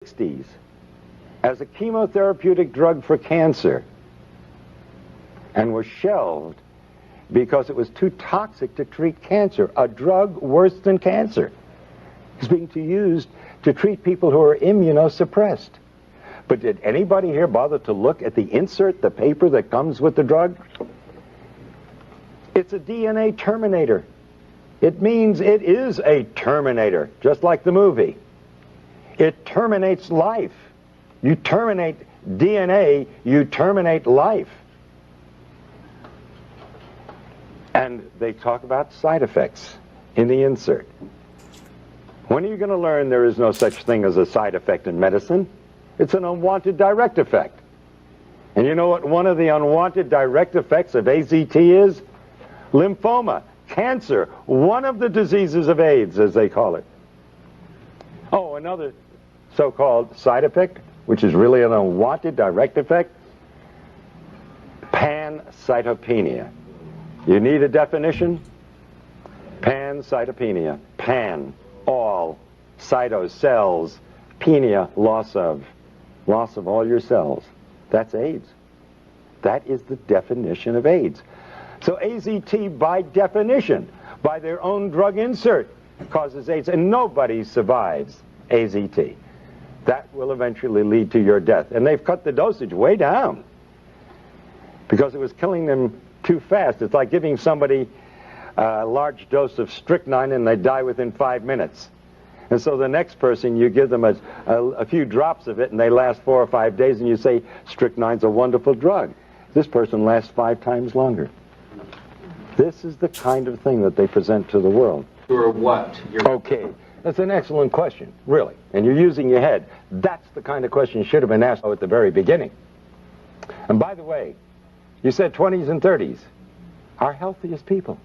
60s as a chemotherapeutic drug for cancer and was shelved because it was too toxic to treat cancer. A drug worse than cancer is being used to treat people who are immunosuppressed. But did anybody here bother to look at the insert, the paper that comes with the drug? It's a DNA terminator. It means it is a terminator, just like the movie. It terminates life. You terminate DNA, you terminate life. And they talk about side effects in the insert. When are you going to learn there is no such thing as a side effect in medicine? It's an unwanted direct effect. And you know what one of the unwanted direct effects of AZT is? Lymphoma, cancer, one of the diseases of AIDS, as they call it. Oh, another so-called side effect, which is really an unwanted direct effect, pancytopenia. You need a definition? Pancytopenia. Pan, all, cytos, cells, penia, loss of all your cells. That's AIDS. That is the definition of AIDS. So AZT, by definition, by their own drug insert, causes AIDS, and nobody survives AZT. That will eventually lead to your death. And they've cut the dosage way down because it was killing them too fast. It's like giving somebody a large dose of strychnine and they die within 5 minutes. And so the next person, you give them a few drops of it and they last 4 or 5 days, and you say, strychnine's a wonderful drug. This person lasts 5 times longer. This is the kind of thing that they present to the world. Or what? Okay, that's an excellent question, really. And you're using your head. That's the kind of question should have been asked at the very beginning. And by the way, you said 20s and 30s, our healthiest people.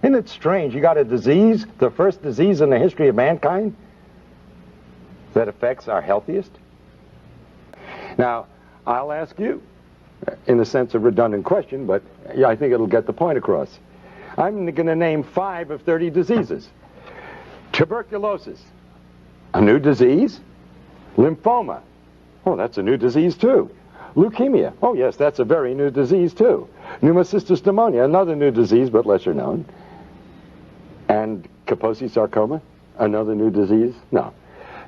Isn't it strange? You got a disease, the first disease in the history of mankind, that affects our healthiest? Now, I'll ask you, in the sense of redundant question, but yeah, I think it'll get the point across. I'm going to name 5 of 30 diseases. Tuberculosis, a new disease. Lymphoma, oh, that's a new disease too. Leukemia, oh yes, that's a very new disease too. Pneumocystis pneumonia, another new disease but lesser known. And Kaposi sarcoma, another new disease? No.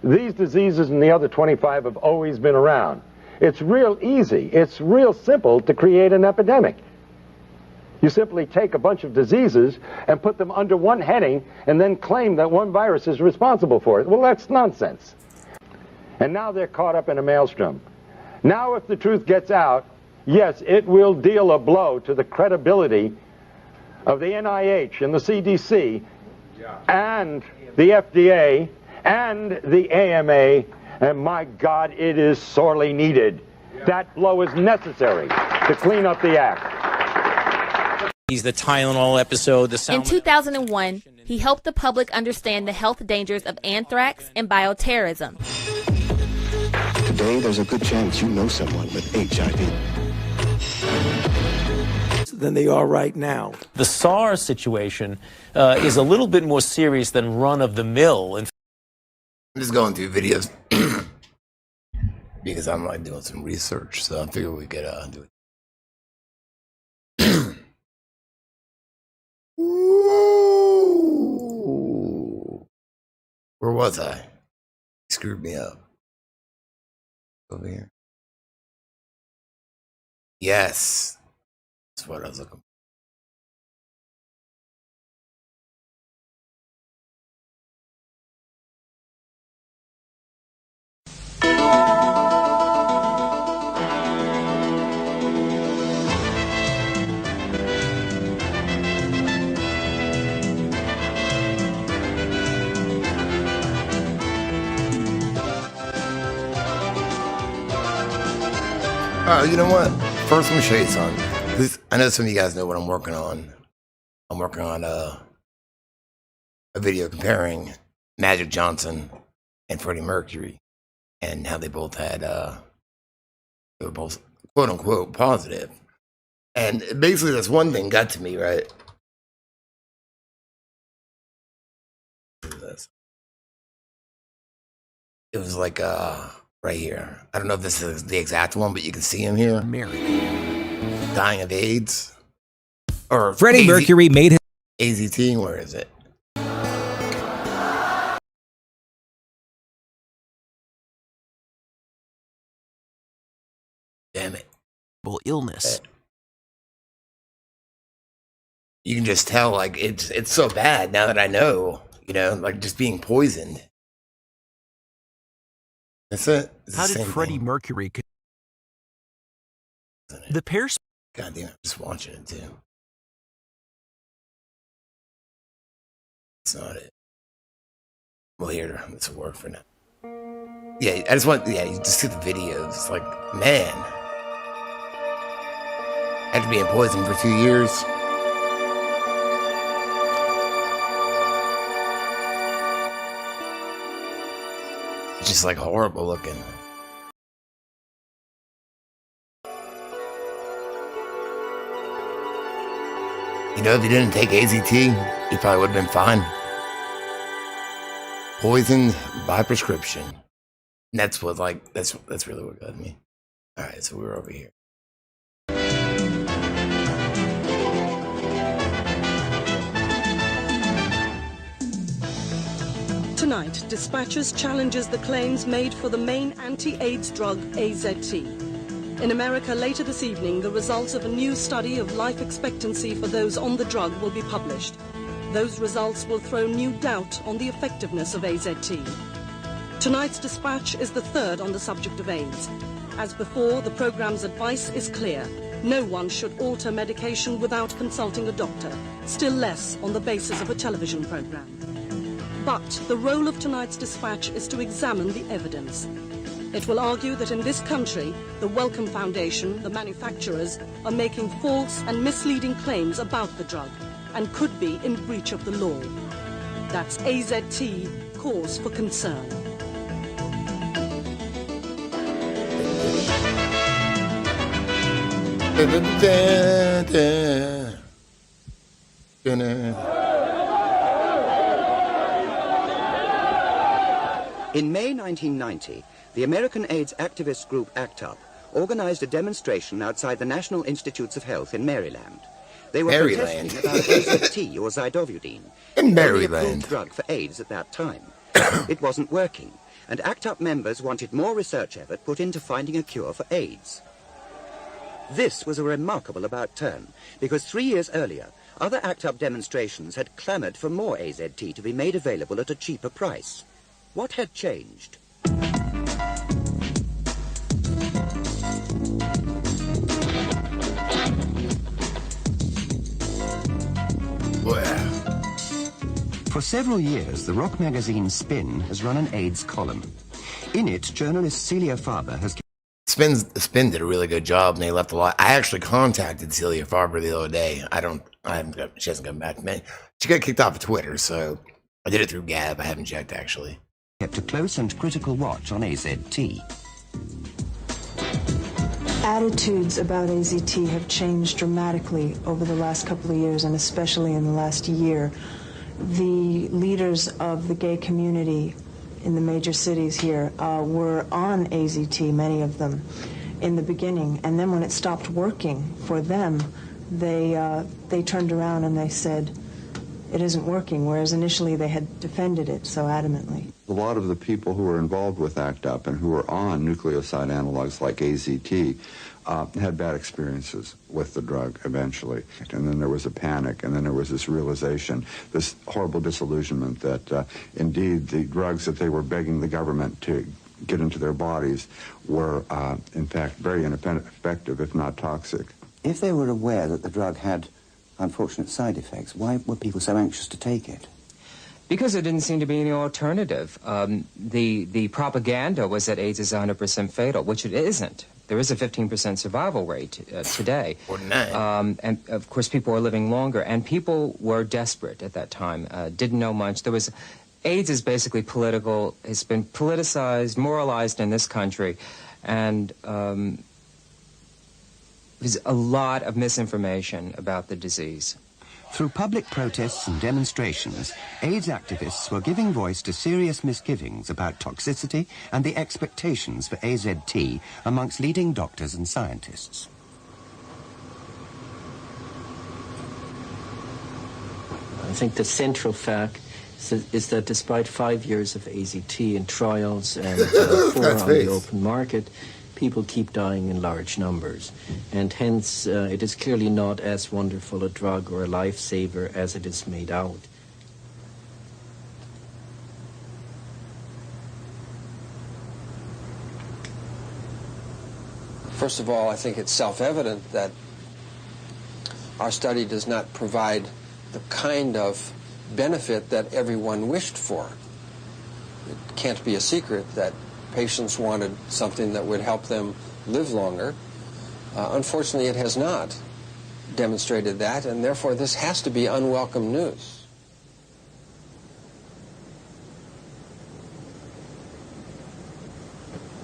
These diseases and the other 25 have always been around. It's real easy, it's real simple to create an epidemic. You simply take a bunch of diseases and put them under one heading and then claim that one virus is responsible for it. Well, that's nonsense. And now they're caught up in a maelstrom. Now if the truth gets out, yes, it will deal a blow to the credibility of the NIH and the CDC and the FDA and the AMA, and my God, it is sorely needed. That blow is necessary to clean up the act. He's the Tylenol episode. In 2001, he helped the public understand the health dangers of anthrax and bioterrorism. Today, there's a good chance you know someone with HIV. Than they are right now. The SARS situation is a little bit more serious than run-of-the-mill. I'm just going through videos because I'm like doing some research, so I figured we could do it. Ooh. Where was I? He screwed me up. Over here. Yes. That's what I was looking for. You know what? First, let me show you something. I know some of you guys know what I'm working on. I'm working on a video comparing Magic Johnson and Freddie Mercury and how they both had, they were both quote unquote positive. And basically, that's one thing got to me, right? This. It was like right here. I don't know if this is the exact one, but you can see him here. Dying of AIDS. Or Freddie Mercury made his AZT. Where is it? Damn it. illness. You can just tell, like, it's so bad now that I know, you know, like just being poisoned. That's it. It's How the did same Freddie thing. Mercury? The pair. God damn, I'm just watching it too. It's not it. Well, here, this will work for now. Yeah, I just want, you just see the videos. It's like, man. After being poisoned for 2 years. It's just like horrible looking. You know, if you didn't take AZT, you probably would have been fine. Poisoned by prescription. And that's what, like, that's really what got me. All right, so we're over here. Tonight, Dispatches challenges the claims made for the main anti-AIDS drug AZT. In America later this evening, the results of a new study of life expectancy for those on the drug will be published. Those results will throw new doubt on the effectiveness of AZT. Tonight's Dispatch is the third on the subject of AIDS. As before, the programme's advice is clear. No one should alter medication without consulting a doctor, still less on the basis of a television programme. But the role of tonight's Dispatch is to examine the evidence. It will argue that in this country, the Wellcome Foundation, the manufacturers, are making false and misleading claims about the drug and could be in breach of the law. That's AZT, cause for concern. In May 1990, the American AIDS activist group ACT UP organized a demonstration outside the National Institutes of Health in Maryland. They were protesting about AZT, or Zidovudine, in the Maryland, approved drug for AIDS at that time. It wasn't working, and ACT UP members wanted more research effort put into finding a cure for AIDS. This was a remarkable about-turn, because 3 years earlier, other ACT UP demonstrations had clamored for more AZT to be made available at a cheaper price. What had changed? For several years, the rock magazine Spin has run an AIDS column. In it, journalist Celia Farber has... Spin did a really good job, and they left a lot. I actually contacted Celia Farber the other day. She hasn't come back to me. She got kicked off of Twitter, so I did it through Gab. I haven't checked, actually. Kept a close and critical watch on AZT. Attitudes about AZT have changed dramatically over the last couple of years, and especially in the last year. The leaders of the gay community in the major cities here were on AZT, many of them, in the beginning. And then when it stopped working for them, they turned around and they said, it isn't working, whereas initially they had defended it so adamantly. A lot of the people who were involved with ACT UP and who were on nucleoside analogs like AZT had bad experiences with the drug eventually. And then there was a panic, and then there was this realization, this horrible disillusionment that indeed the drugs that they were begging the government to get into their bodies were in fact very ineffective, if not toxic. If they were aware that the drug had unfortunate side effects, why were people so anxious to take it? Because there didn't seem to be any alternative. The propaganda was that AIDS is 100% fatal, which it isn't. There is a 15% survival rate today. And of course people are living longer, and people were desperate at that time, didn't know much. AIDS is basically political. It's been politicized, moralized in this country, and there's a lot of misinformation about the disease. Through public protests and demonstrations, AIDS activists were giving voice to serious misgivings about toxicity and the expectations for AZT amongst leading doctors and scientists. I think the central fact is that despite 5 years of AZT in trials and 4 on the open market, people keep dying in large numbers. And hence, it is clearly not as wonderful a drug or a lifesaver as it is made out. First of all, I think it's self-evident that our study does not provide the kind of benefit that everyone wished for. It can't be a secret that patients wanted something that would help them live longer. Unfortunately, it has not demonstrated that, and therefore this has to be unwelcome news.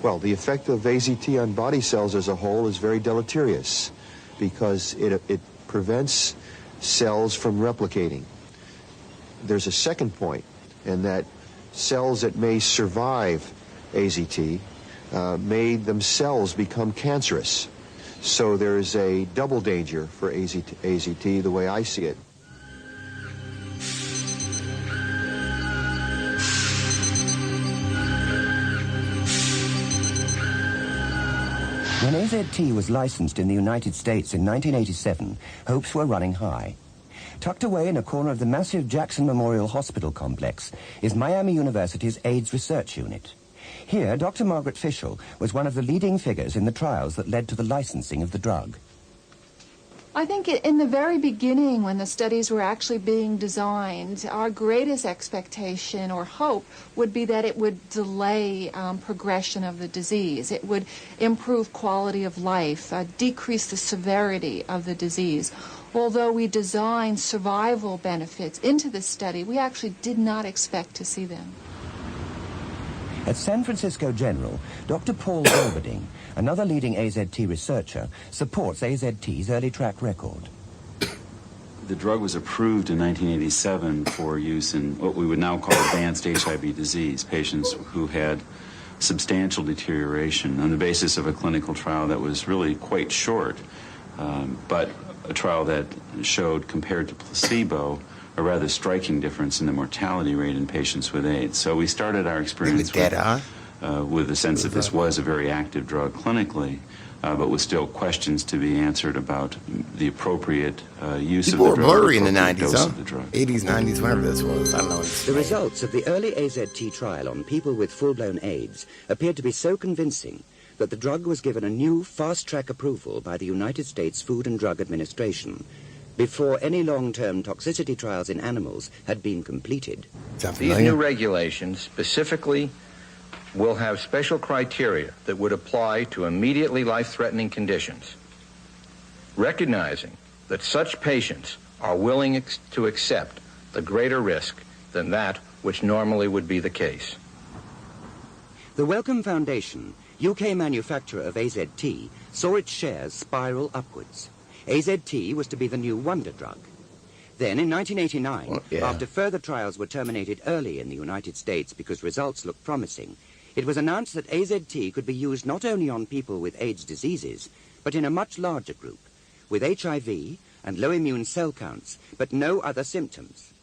Well, the effect of AZT on body cells as a whole is very deleterious because it prevents cells from replicating. There's a second point, in that cells that may survive AZT may themselves become cancerous. So there's a double danger for AZT, the way I see it. When AZT was licensed in the United States in 1987, hopes were running high. Tucked away in a corner of the massive Jackson Memorial Hospital complex is Miami University's AIDS Research Unit. Here, Dr. Margaret Fischel was one of the leading figures in the trials that led to the licensing of the drug. I think in the very beginning, when the studies were actually being designed, our greatest expectation or hope would be that it would delay progression of the disease. It would improve quality of life, decrease the severity of the disease. Although we designed survival benefits into the study, we actually did not expect to see them. At San Francisco General, Dr. Paul Gerberding, another leading AZT researcher, supports AZT's early track record. The drug was approved in 1987 for use in what we would now call advanced HIV disease, patients who had substantial deterioration on the basis of a clinical trial that was really quite short, but a trial that showed, compared to placebo, a rather striking difference in the mortality rate in patients with AIDS. So we started our experience with the sense that this was a very active drug clinically, but with still questions to be answered about the appropriate use People of the drug. People were blurry in the 90s, dose huh? of the drug. 80s, 90s, whatever this was. I don't know. The results of the early AZT trial on people with full-blown AIDS appeared to be so convincing that the drug was given a new fast-track approval by the United States Food and Drug Administration before any long-term toxicity trials in animals had been completed. These new regulations specifically will have special criteria that would apply to immediately life-threatening conditions, recognizing that such patients are willing to accept the greater risk than that which normally would be the case. The Wellcome Foundation, UK manufacturer of AZT, saw its shares spiral upwards. AZT was to be the new wonder drug. Then, in 1989, after further trials were terminated early in the United States because results looked promising, it was announced that AZT could be used not only on people with AIDS diseases, but in a much larger group, with HIV and low immune cell counts, but no other symptoms.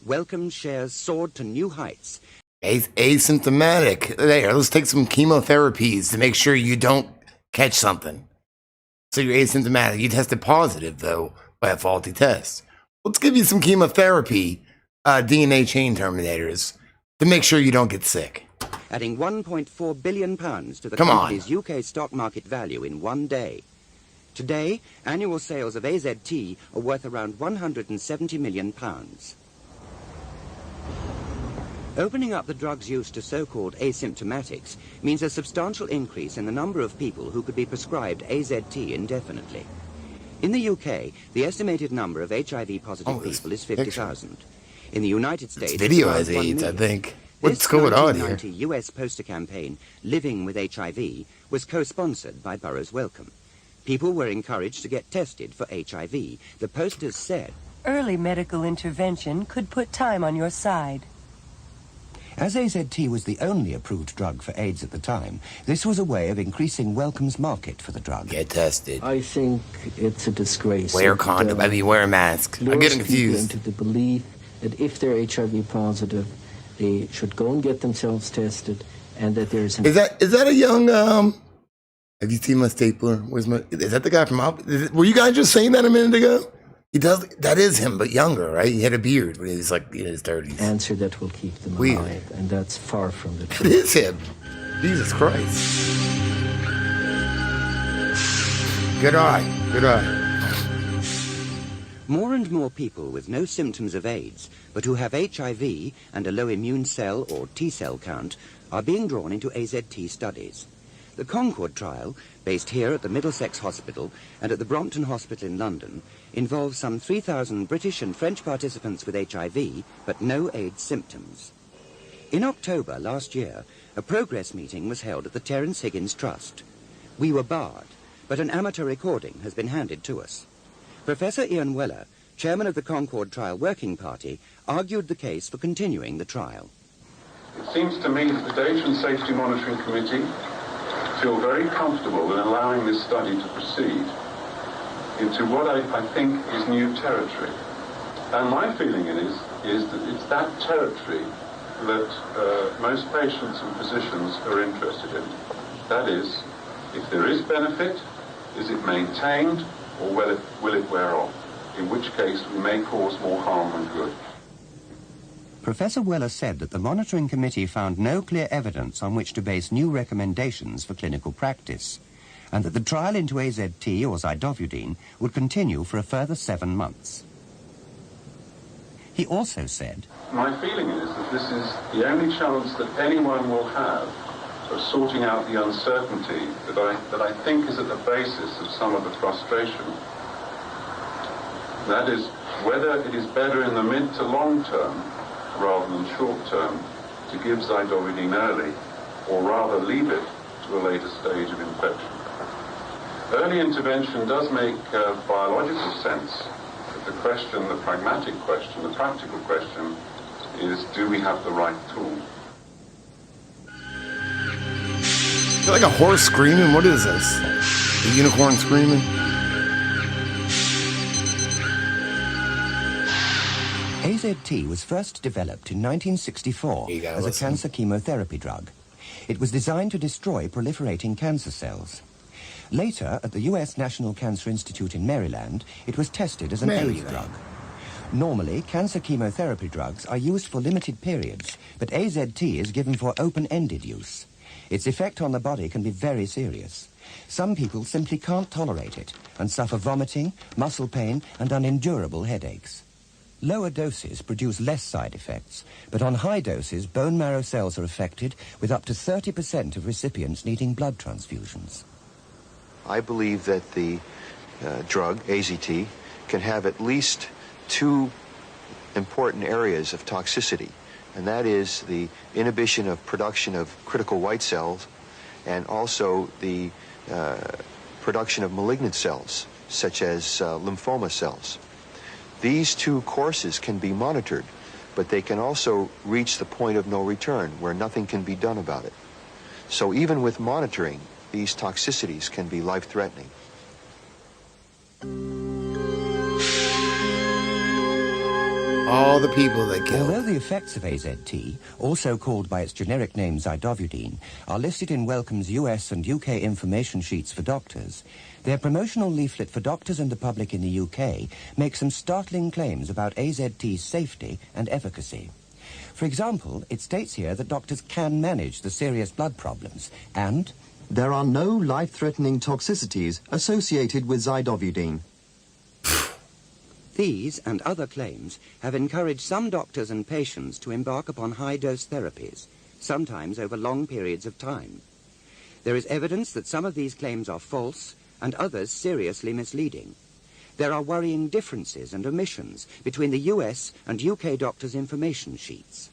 Wellcome's shares soared to new heights. Asymptomatic. There, let's take some chemotherapies to make sure you don't catch something. So you're asymptomatic. You tested positive, though, by a faulty test. Let's give you some chemotherapy, DNA chain terminators, to make sure you don't get sick. Adding £1.4 billion to the company's UK stock market value in one day. Today, annual sales of AZT are worth around £170 million. Opening up the drug's use to so-called asymptomatics means a substantial increase in the number of people who could be prescribed AZT indefinitely. In the UK, the estimated number of HIV-positive people is 50,000. In the United States, it's video has AIDS, I think. What's going on here? This 1990 US poster campaign, Living with HIV, was co-sponsored by Burroughs Wellcome. People were encouraged to get tested for HIV. The posters said, Early medical intervention could put time on your side. As AZT was the only approved drug for AIDS at the time, this was a way of increasing Wellcome's market for the drug. Get tested. I think it's a disgrace. Wear condom. I mean, wear a mask. I'm getting confused. Into the belief that if they're HIV positive, they should go and get themselves tested, and that there's an... Is that a young Have you seen my stapler? Is that the guy from were you guys just saying that a minute ago? He does. That is him, but younger, right? He had a beard when he was like in his 30s. Answer that will keep them Weird. alive, and that's far from the truth. It is him. Jesus Christ. Good eye. Good eye. More and more people with no symptoms of AIDS, but who have HIV and a low immune cell or T-cell count, are being drawn into AZT studies. The Concord trial, based here at the Middlesex Hospital and at the Brompton Hospital in London, involves some 3,000 British and French participants with HIV, but no AIDS symptoms. In October last year, a progress meeting was held at the Terence Higgins Trust. We were barred, but an amateur recording has been handed to us. Professor Ian Weller, chairman of the Concord Trial Working Party, argued the case for continuing the trial. It seems to me that the Data and Safety Monitoring Committee feel very comfortable in allowing this study to proceed into what I think is new territory. And my feeling is that it's that territory that most patients and physicians are interested in. That is, if there is benefit, is it maintained, or will it wear off? In which case we may cause more harm than good. Professor Weller said that the monitoring committee found no clear evidence on which to base new recommendations for clinical practice, and that the trial into AZT or zidovudine would continue for a further 7 months. He also said, my feeling is that this is the only chance that anyone will have of sorting out the uncertainty that I think is at the basis of some of the frustration. That is, whether it is better in the mid to long term rather than short term to give zidovudine early, or rather leave it to a later stage of infection. Early intervention does make biological sense, but the question, the pragmatic question, the practical question is, do we have the right tool? Is that like a horse screaming? What is this? A unicorn screaming? AZT was first developed in 1964 as a cancer chemotherapy drug. It was designed to destroy proliferating cancer cells. Later, at the U.S. National Cancer Institute in Maryland, it was tested as an AIDS drug. Normally, cancer chemotherapy drugs are used for limited periods, but AZT is given for open-ended use. Its effect on the body can be very serious. Some people simply can't tolerate it and suffer vomiting, muscle pain, and unendurable headaches. Lower doses produce less side effects, but on high doses, bone marrow cells are affected, with up to 30% of recipients needing blood transfusions. I believe that the drug, AZT, can have at least 2 important areas of toxicity, and that is the inhibition of production of critical white cells and also the production of malignant cells, such as lymphoma cells. These 2 courses can be monitored, but they can also reach the point of no return where nothing can be done about it. So even with monitoring, these toxicities can be life-threatening. All the people that killed. Although the effects of AZT, also called by its generic name zidovudine, are listed in Wellcome's US and UK information sheets for doctors, their promotional leaflet for doctors and the public in the UK makes some startling claims about AZT's safety and efficacy. For example, it states here that doctors can manage the serious blood problems and there are no life-threatening toxicities associated with zidovudine. These and other claims have encouraged some doctors and patients to embark upon high-dose therapies, sometimes over long periods of time. There is evidence that some of these claims are false and others seriously misleading. There are worrying differences and omissions between the US and UK doctors' information sheets.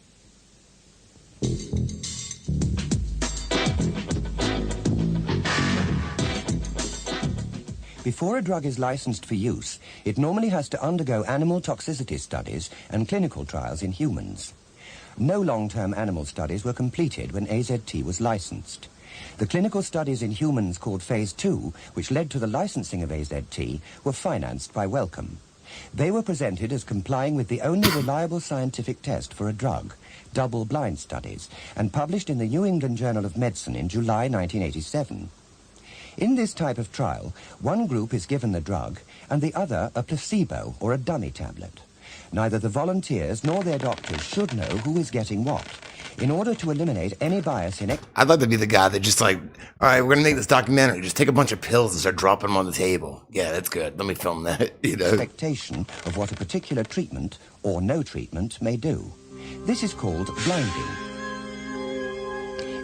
Before a drug is licensed for use, it normally has to undergo animal toxicity studies and clinical trials in humans. No long-term animal studies were completed when AZT was licensed. The clinical studies in humans called Phase 2, which led to the licensing of AZT, were financed by Wellcome. They were presented as complying with the only reliable scientific test for a drug, double-blind studies, and published in the New England Journal of Medicine in July 1987. In this type of trial, one group is given the drug and the other a placebo or a dummy tablet. Neither the volunteers nor their doctors should know who is getting what, in order to eliminate any bias in it. I'd like to be the guy that just like, all right, we're going to make this documentary. Just take a bunch of pills and start dropping them on the table. Yeah, that's good. Let me film that, you know. Expectation of what a particular treatment or no treatment may do. This is called blinding.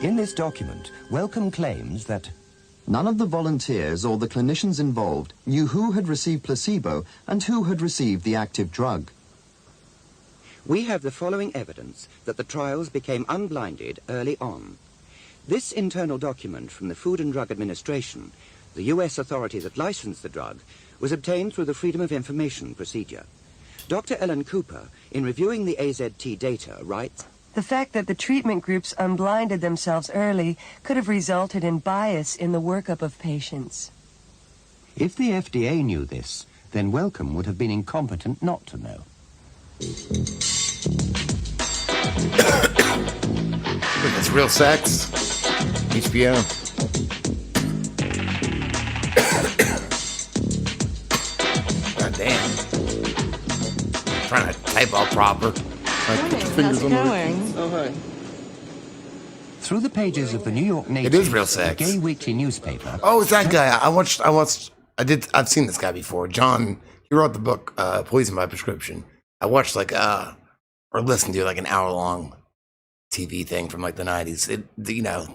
In this document, Wellcome claims that none of the volunteers or the clinicians involved knew who had received placebo and who had received the active drug. We have the following evidence that the trials became unblinded early on. This internal document from the Food and Drug Administration, the U.S. authority that licensed the drug, was obtained through the Freedom of Information procedure. Dr. Ellen Cooper, in reviewing the AZT data, writes, "The fact that the treatment groups unblinded themselves early could have resulted in bias in the workup of patients." If the FDA knew this, then Wellcome would have been incompetent not to know. Look, it's Real Sex. HBO. God damn. I'm trying to type all proper. How's it going? Oh, hi. Through the pages of the New York Native, It is Real Sex. gay weekly newspaper. Oh, it's that guy. I've seen this guy before. John, he wrote the book, Poison by Prescription. I watched or listened to like an hour-long TV thing from like the 90s. You know,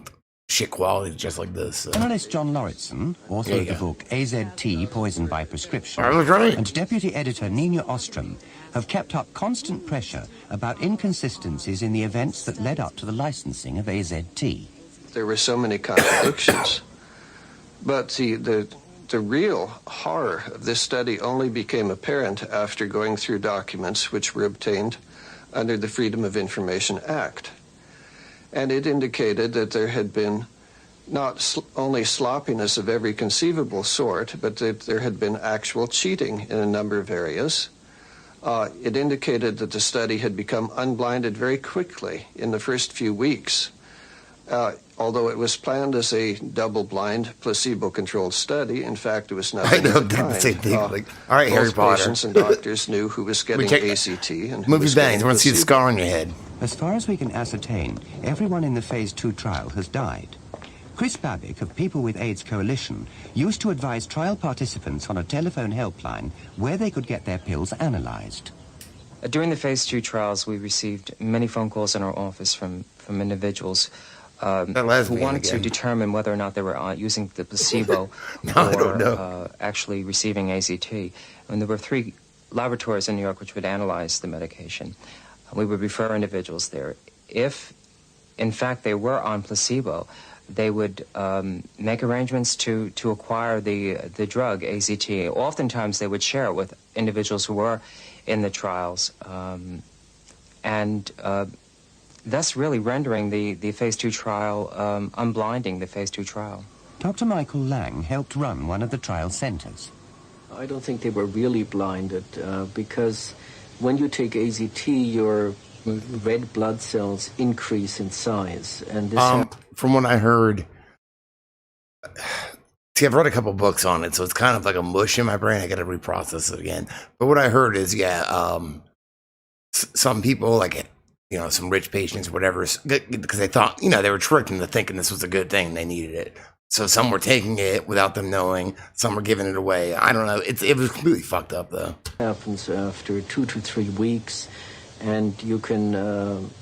shit quality just like this. Journalist John Lauritsen, author of the book AZT, Poison by Prescription, I was right. and deputy editor Nina Ostrom have kept up constant pressure about inconsistencies in the events that led up to the licensing of AZT. There were so many contradictions. But the real horror of this study only became apparent after going through documents which were obtained under the Freedom of Information Act. And it indicated that there had been not only sloppiness of every conceivable sort, but that there had been actual cheating in a number of areas. It indicated that the study had become unblinded very quickly in the first few weeks. Although it was planned as a double-blind, placebo-controlled study, in fact, it was nothing of the kind. Same thing. All right, Harry Potter. Patients and doctors knew who was getting ACT and who Movie was bangs. getting I want to see the placebo. scar on your head. As far as we can ascertain, everyone in the Phase 2 trial has died. Chris Babick of People with AIDS Coalition used to advise trial participants on a telephone helpline where they could get their pills analyzed. During the Phase 2 trials, we received many phone calls in our office from individuals who wanted to determine whether or not they were using the placebo or actually receiving AZT. And there were 3 laboratories in New York which would analyze the medication. We would refer individuals there. If, in fact, they were on placebo, they would make arrangements to acquire the drug, AZT. Oftentimes, they would share it with individuals who were in the trials. Thus really rendering the Phase 2 trial, unblinding the Phase 2 trial. Dr. Michael Lang helped run one of the trial centers. I don't think they were really blinded because when you take AZT, your red blood cells increase in size. And this from what I heard, see, I've read a couple books on it, so it's kind of like a mush in my brain. I got to reprocess it again. But what I heard is, some people like some rich patients, whatever, because they thought, they were tricked into thinking this was a good thing. They needed it. So some were taking it without them knowing. Some were giving it away. I don't know. It was completely fucked up, though. It happens after 2 to 3 weeks, and you can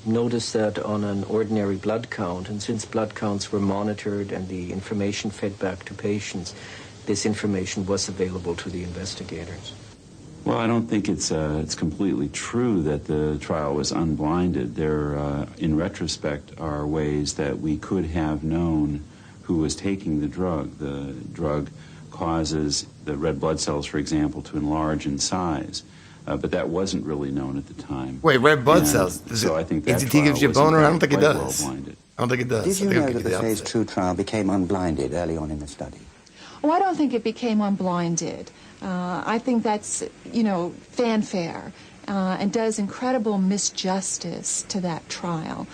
notice that on an ordinary blood count. And since blood counts were monitored and the information fed back to patients, this information was available to the investigators. Well, I don't think it's completely true that the trial was unblinded. There, in retrospect, are ways that we could have known who was taking the drug. The drug causes the red blood cells, for example, to enlarge in size. But that wasn't really known at the time. Wait, red blood And cells? So I think that AZT trial gives you a was, in boner? I fact, don't think it quite does. well-blinded. I don't think it does. Did you I think know it'll that give the you phase opposite. 2 trial became unblinded early on in the study? Oh, I don't think it became unblinded. I think that's, fanfare and does incredible misjustice to that trial.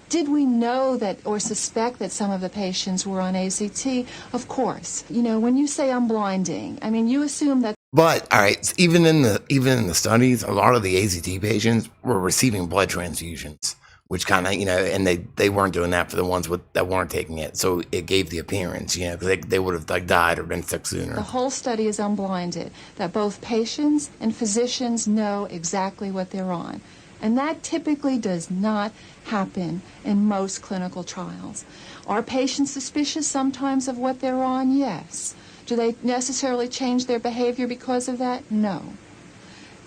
Did we know that or suspect that some of the patients were on AZT? Of course. When you say unblinding, I mean, you assume that. But all right, so even in the studies, a lot of the AZT patients were receiving blood transfusions, which kind of and they weren't doing that for the ones that weren't taking it. So it gave the appearance, because they would have died or been sick sooner. The whole study is unblinded, that both patients and physicians know exactly what they're on. And that typically does not happen in most clinical trials. Are patients suspicious sometimes of what they're on? Yes. Do they necessarily change their behavior because of that? No.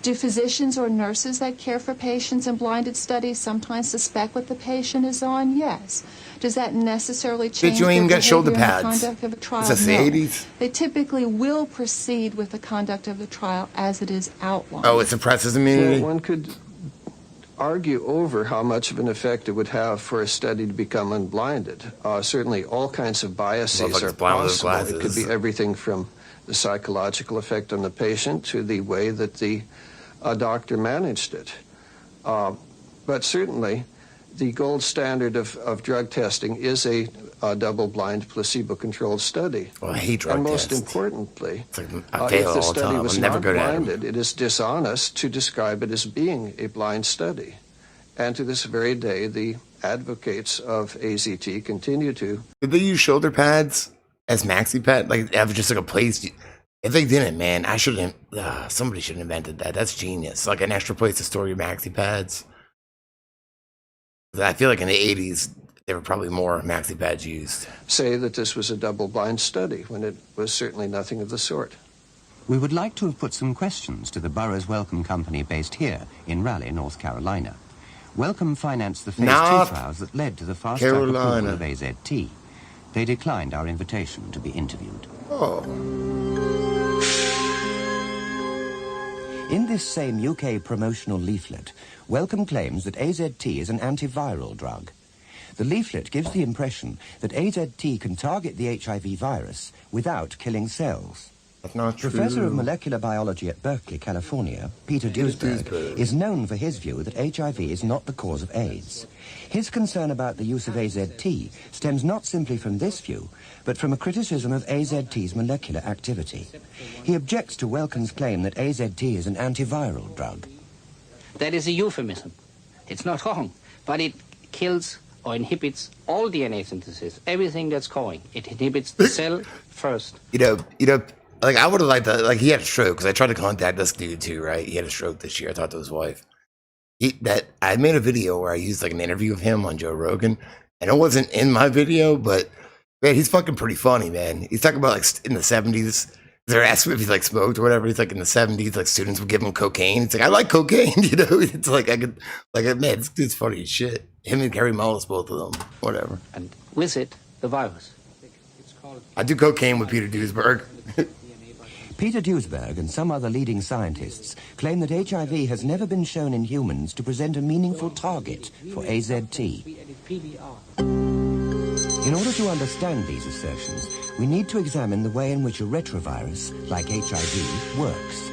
Do physicians or nurses that care for patients in blinded studies sometimes suspect what the patient is on? Yes. Does that necessarily change you ain't their got shoulder behavior in the pads. conduct of a trial? Is that No. the 80s? They typically will proceed with the conduct of the trial as it is outlined. Oh, it suppresses immunity? Well, one could argue over how much of an effect it would have for a study to become unblinded. Certainly all kinds of biases are possible. It could be everything from the psychological effect on the patient to the way that the doctor managed it. But certainly the gold standard of drug testing is a double-blind, placebo-controlled study. Well, I hate drug And most tests. importantly, I fail if the all the study time. was I'm never not good at them. blinded, it is dishonest to describe it as being a blind study. And to this very day, the advocates of AZT continue to. Did they use shoulder pads as maxi pad? Like, have just like a place? If they didn't, man, I shouldn't. Somebody should have invented that. That's genius. Like an extra place to store your maxi pads. I feel like in the 80s, there were probably more maxi pads used. Say that this was a double-blind study when it was certainly nothing of the sort. We would like to have put some questions to the Burroughs Wellcome Company based here in Raleigh, North Carolina. Wellcome financed the phase 2 trials that led to the fast-track approval of AZT. They declined our invitation to be interviewed. Oh. In this same UK promotional leaflet, Wellcome claims that AZT is an antiviral drug. The leaflet gives the impression that AZT can target the HIV virus without killing cells. That's not true. Professor of Molecular Biology at Berkeley, California, Peter Duesberg, is known for his view that HIV is not the cause of AIDS. His concern about the use of AZT stems not simply from this view, but from a criticism of AZT's molecular activity. He objects to Wellcome's claim that AZT is an antiviral drug. That is a euphemism. It's not wrong, but it kills or inhibits all DNA synthesis, everything that's going. It inhibits the cell first. Like I would have liked that. Like he had a stroke because I tried to contact this dude too, right? He had a stroke this year. I talked to his wife. I made a video where I used like an interview of him on Joe Rogan, and it wasn't in my video, but man, he's fucking pretty funny, man. He's talking about like in the 70s. They're asking if he like smoked or whatever. He's like in the 70s, like students would give him cocaine. It's like I like cocaine, It's like I could, like man, this dude's funny as shit. Him and Gary Mullis, both of them, whatever. And with it, the virus. I do cocaine with Peter Duesberg. Peter Duesberg and some other leading scientists claim that HIV has never been shown in humans to present a meaningful target for AZT. In order to understand these assertions, we need to examine the way in which a retrovirus, like HIV, works.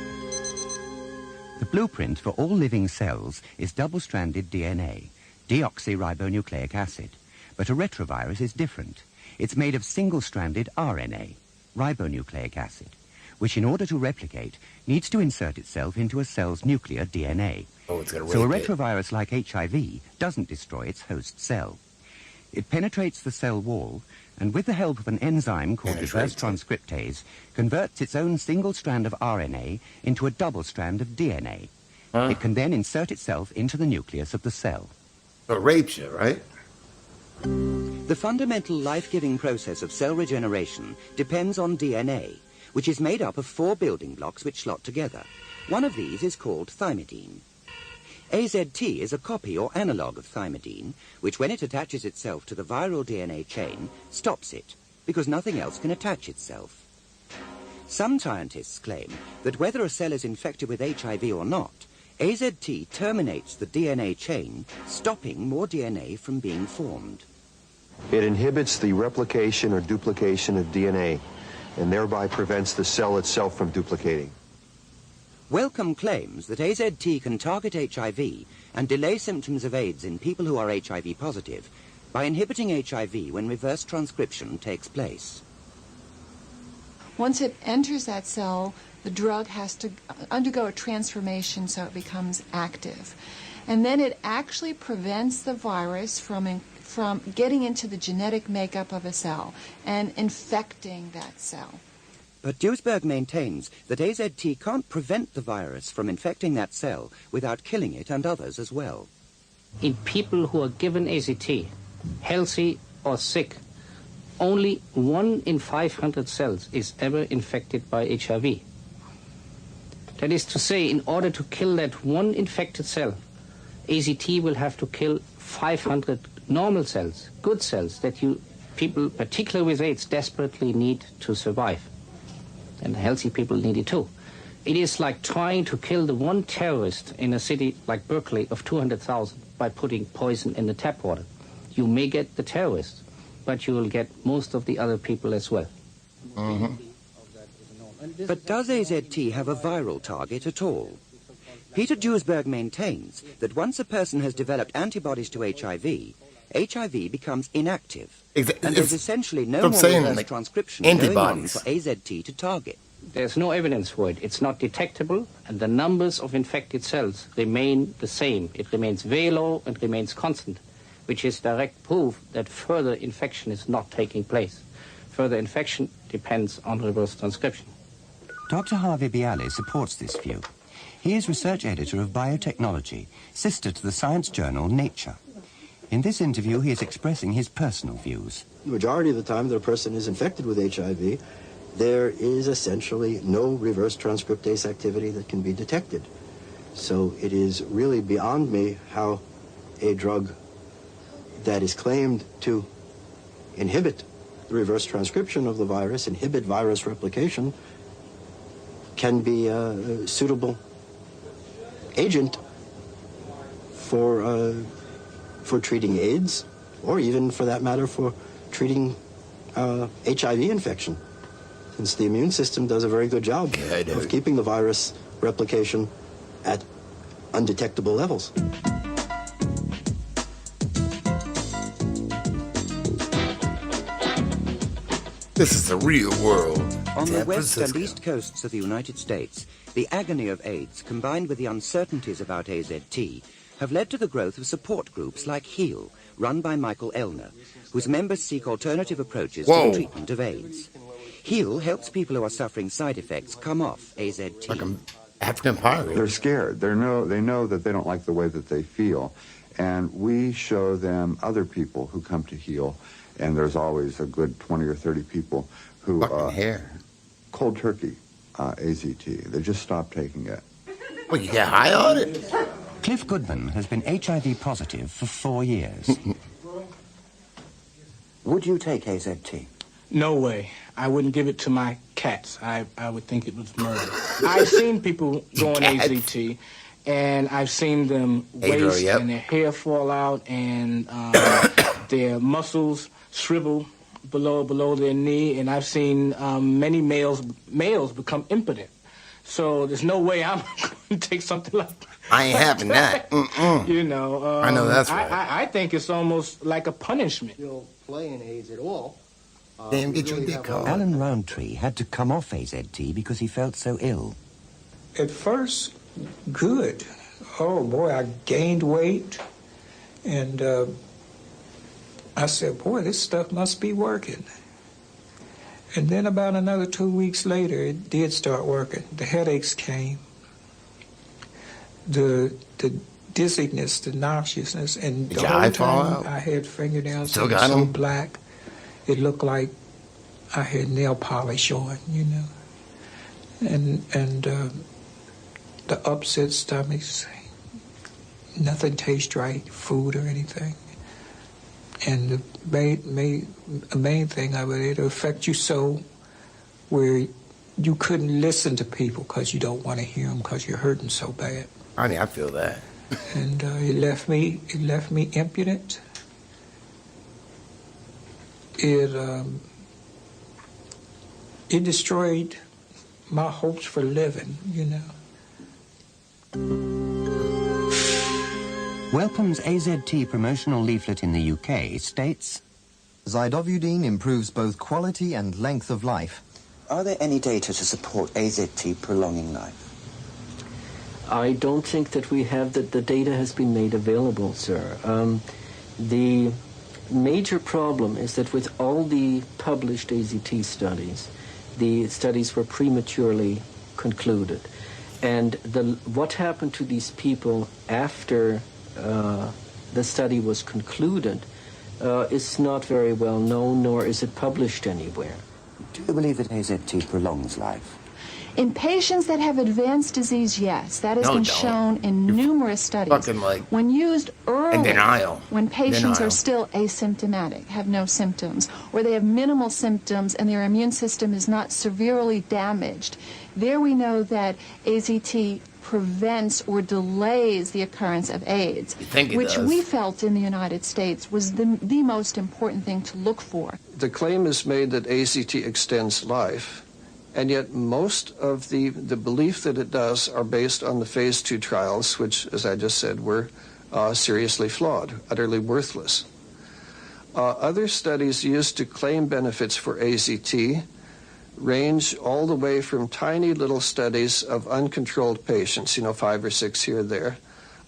The blueprint for all living cells is double-stranded DNA, deoxyribonucleic acid. But a retrovirus is different. It's made of single-stranded RNA, ribonucleic acid, which in order to replicate needs to insert itself into a cell's nuclear DNA. Oh, it's gonna so a rape it. retrovirus like HIV doesn't destroy its host cell. It penetrates the cell wall and with the help of an enzyme called reverse transcriptase converts its own single strand of RNA into a double strand of DNA. It can then insert itself into the nucleus of the cell. So it rapes you, right? The fundamental life-giving process of cell regeneration depends on DNA, which is made up of 4 building blocks which slot together. One of these is called thymidine. AZT is a copy or analogue of thymidine, which when it attaches itself to the viral DNA chain, stops it, because nothing else can attach itself. Some scientists claim that whether a cell is infected with HIV or not, AZT terminates the DNA chain, stopping more DNA from being formed. It inhibits the replication or duplication of DNA and thereby prevents the cell itself from duplicating. Wellcome claims that AZT can target HIV and delay symptoms of AIDS in people who are HIV positive by inhibiting HIV when reverse transcription takes place. Once it enters that cell, the drug has to undergo a transformation so it becomes active. And then it actually prevents the virus from getting into the genetic makeup of a cell and infecting that cell. But Duisberg maintains that AZT can't prevent the virus from infecting that cell without killing it and others as well. In people who are given AZT, healthy or sick, only 1 in 500 cells is ever infected by HIV. That is to say, in order to kill that one infected cell, AZT will have to kill 500 normal cells, good cells, that people, particularly with AIDS, desperately need to survive. And healthy people need it too. It is like trying to kill the one terrorist in a city like Berkeley of 200,000 by putting poison in the tap water. You may get the terrorist, but you will get most of the other people as well. But does AZT have a viral target at all? Peter Duisberg maintains that once a person has developed antibodies to HIV, HIV becomes inactive, and there's essentially no more reverse transcription going on for AZT to target. There's no evidence for it. It's not detectable, and the numbers of infected cells remain the same. It remains very low and remains constant, which is direct proof that further infection is not taking place. Further infection depends on reverse transcription. Dr. Harvey Bialy supports this view. He is research editor of Biotechnology, sister to the science journal Nature. In this interview, he is expressing his personal views. The majority of the time that a person is infected with HIV, there is essentially no reverse transcriptase activity that can be detected. So it is really beyond me how a drug that is claimed to inhibit the reverse transcription of the virus, inhibit virus replication, can be a suitable agent for treating AIDS, or even, for that matter, for treating HIV infection, since the immune system does a very good job of keeping the virus replication at undetectable levels. This is the real world. On the west and east coasts of the United States, the agony of AIDS, combined with the uncertainties about AZT, have led to the growth of support groups like HEAL, run by Michael Elner, whose members seek alternative approaches to the treatment of AIDS. HEAL helps people who are suffering side effects come off AZT. Like an African pirate. They're scared. They know that they don't like the way that they feel. And we show them other people who come to HEAL, and there's always a good 20 or 30 people who cold turkey AZT. They just stop taking it. Well, you get high on it? Cliff Goodman has been HIV positive for 4 years. Would you take AZT? No way. I wouldn't give it to my cats. I would think it was murder. I've seen people go on AZT, and I've seen them waste and their hair fall out and their muscles shrivel below their knee, and I've seen many males become impotent. So there's no way I'm going to take something like that. I ain't having that. You know. I know that's right. I think it's almost like a punishment. You don't play in AIDS at all. Damn, get your dick off. Alan Roundtree had to come off AZT because he felt so ill. At first, good. Oh, boy, I gained weight. And I said, boy, this stuff must be working. And then about another 2 weeks later, it did start working. The headaches came. The dizziness, the nauseousness, and the whole time I had fingernails that were so black, it looked like I had nail polish on, you know. And the upset stomachs, nothing tastes right, food or anything. And the main thing of it, it'll affect you so where you couldn't listen to people because you don't want to hear them because you're hurting so bad. I mean, I feel that. And it left me impudent. It destroyed my hopes for living, you know. Wellcome's AZT promotional leaflet in the UK states, Zidovudine improves both quality and length of life. Are there any data to support AZT prolonging life? I don't think that we have that. The data has been made available, sir. The major problem is that with all the published AZT studies, the studies were prematurely concluded. And what happened to these people after the study was concluded is not very well known, nor is it published anywhere. Do you believe that AZT prolongs life? In patients that have advanced disease, yes. That has been shown in numerous studies. When used early, when patients are still asymptomatic, have no symptoms, or they have minimal symptoms and their immune system is not severely damaged, there we know that AZT prevents or delays the occurrence of AIDS, which we felt in the United States was the most important thing to look for. The claim is made that AZT extends life. And yet most of the belief that it does are based on the phase 2 trials, which, as I just said, were seriously flawed, utterly worthless. Other studies used to claim benefits for AZT range all the way from tiny little studies of uncontrolled patients, 5 or 6 here or there,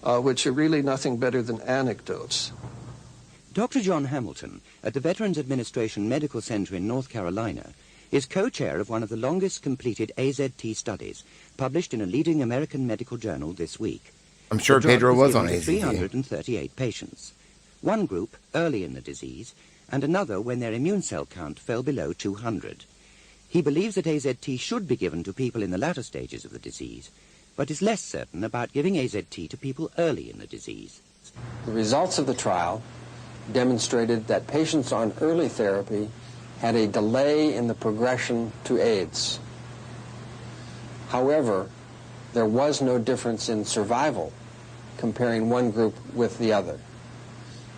which are really nothing better than anecdotes. Dr. John Hamilton at the Veterans Administration Medical Center in North Carolina is co-chair of one of the longest completed AZT studies, published in a leading American medical journal this week. I'm sure Pedro was on AZT. 338 patients. One group early in the disease, and another when their immune cell count fell below 200. He believes that AZT should be given to people in the latter stages of the disease, but is less certain about giving AZT to people early in the disease. The results of the trial demonstrated that patients on early therapy had a delay in the progression to AIDS. However, there was no difference in survival comparing one group with the other.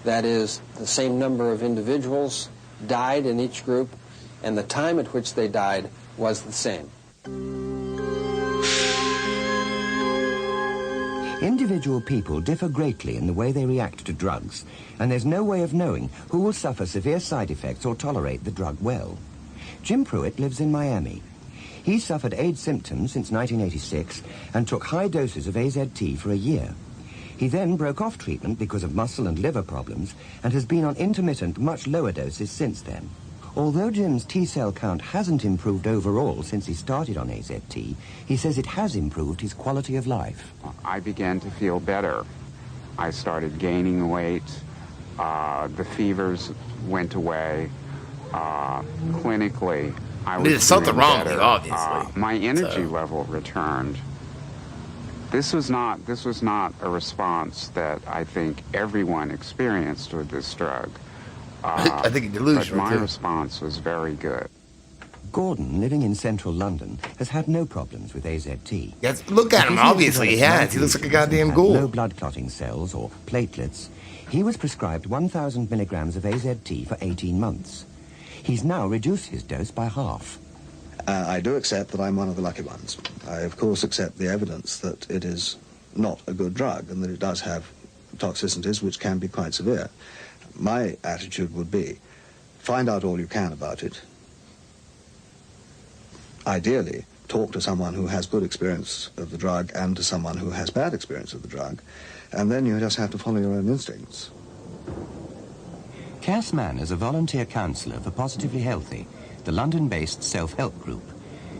That is, the same number of individuals died in each group, and the time at which they died was the same. Individual people differ greatly in the way they react to drugs, and there's no way of knowing who will suffer severe side effects or tolerate the drug well. Jim Pruitt lives in Miami. He suffered AIDS symptoms since 1986 and took high doses of AZT for a year. He then broke off treatment because of muscle and liver problems and has been on intermittent, much lower doses since then. Although Jim's T-cell count hasn't improved overall since he started on AZT, he says it has improved his quality of life. I began to feel better. I started gaining weight. The fevers went away. Clinically, I was There's something doing wrong better. with it, obviously. My energy level returned. This was not a response that I think everyone experienced with this drug. I think it's delusional, but my too. response was very good. Gordon, living in central London, has had no problems with AZT. Yes, look at him. Obviously, he has. He looks like a goddamn ghoul. No blood clotting cells or platelets. He was prescribed 1,000 milligrams of AZT for 18 months. He's now reduced his dose by half. I do accept that I'm one of the lucky ones. I, of course, accept the evidence that it is not a good drug and that it does have toxicities which can be quite severe. My attitude would be, find out all you can about it. Ideally, talk to someone who has good experience of the drug and to someone who has bad experience of the drug, and then you just have to follow your own instincts. Cass Mann is a volunteer counsellor for Positively Healthy, the London-based self-help group.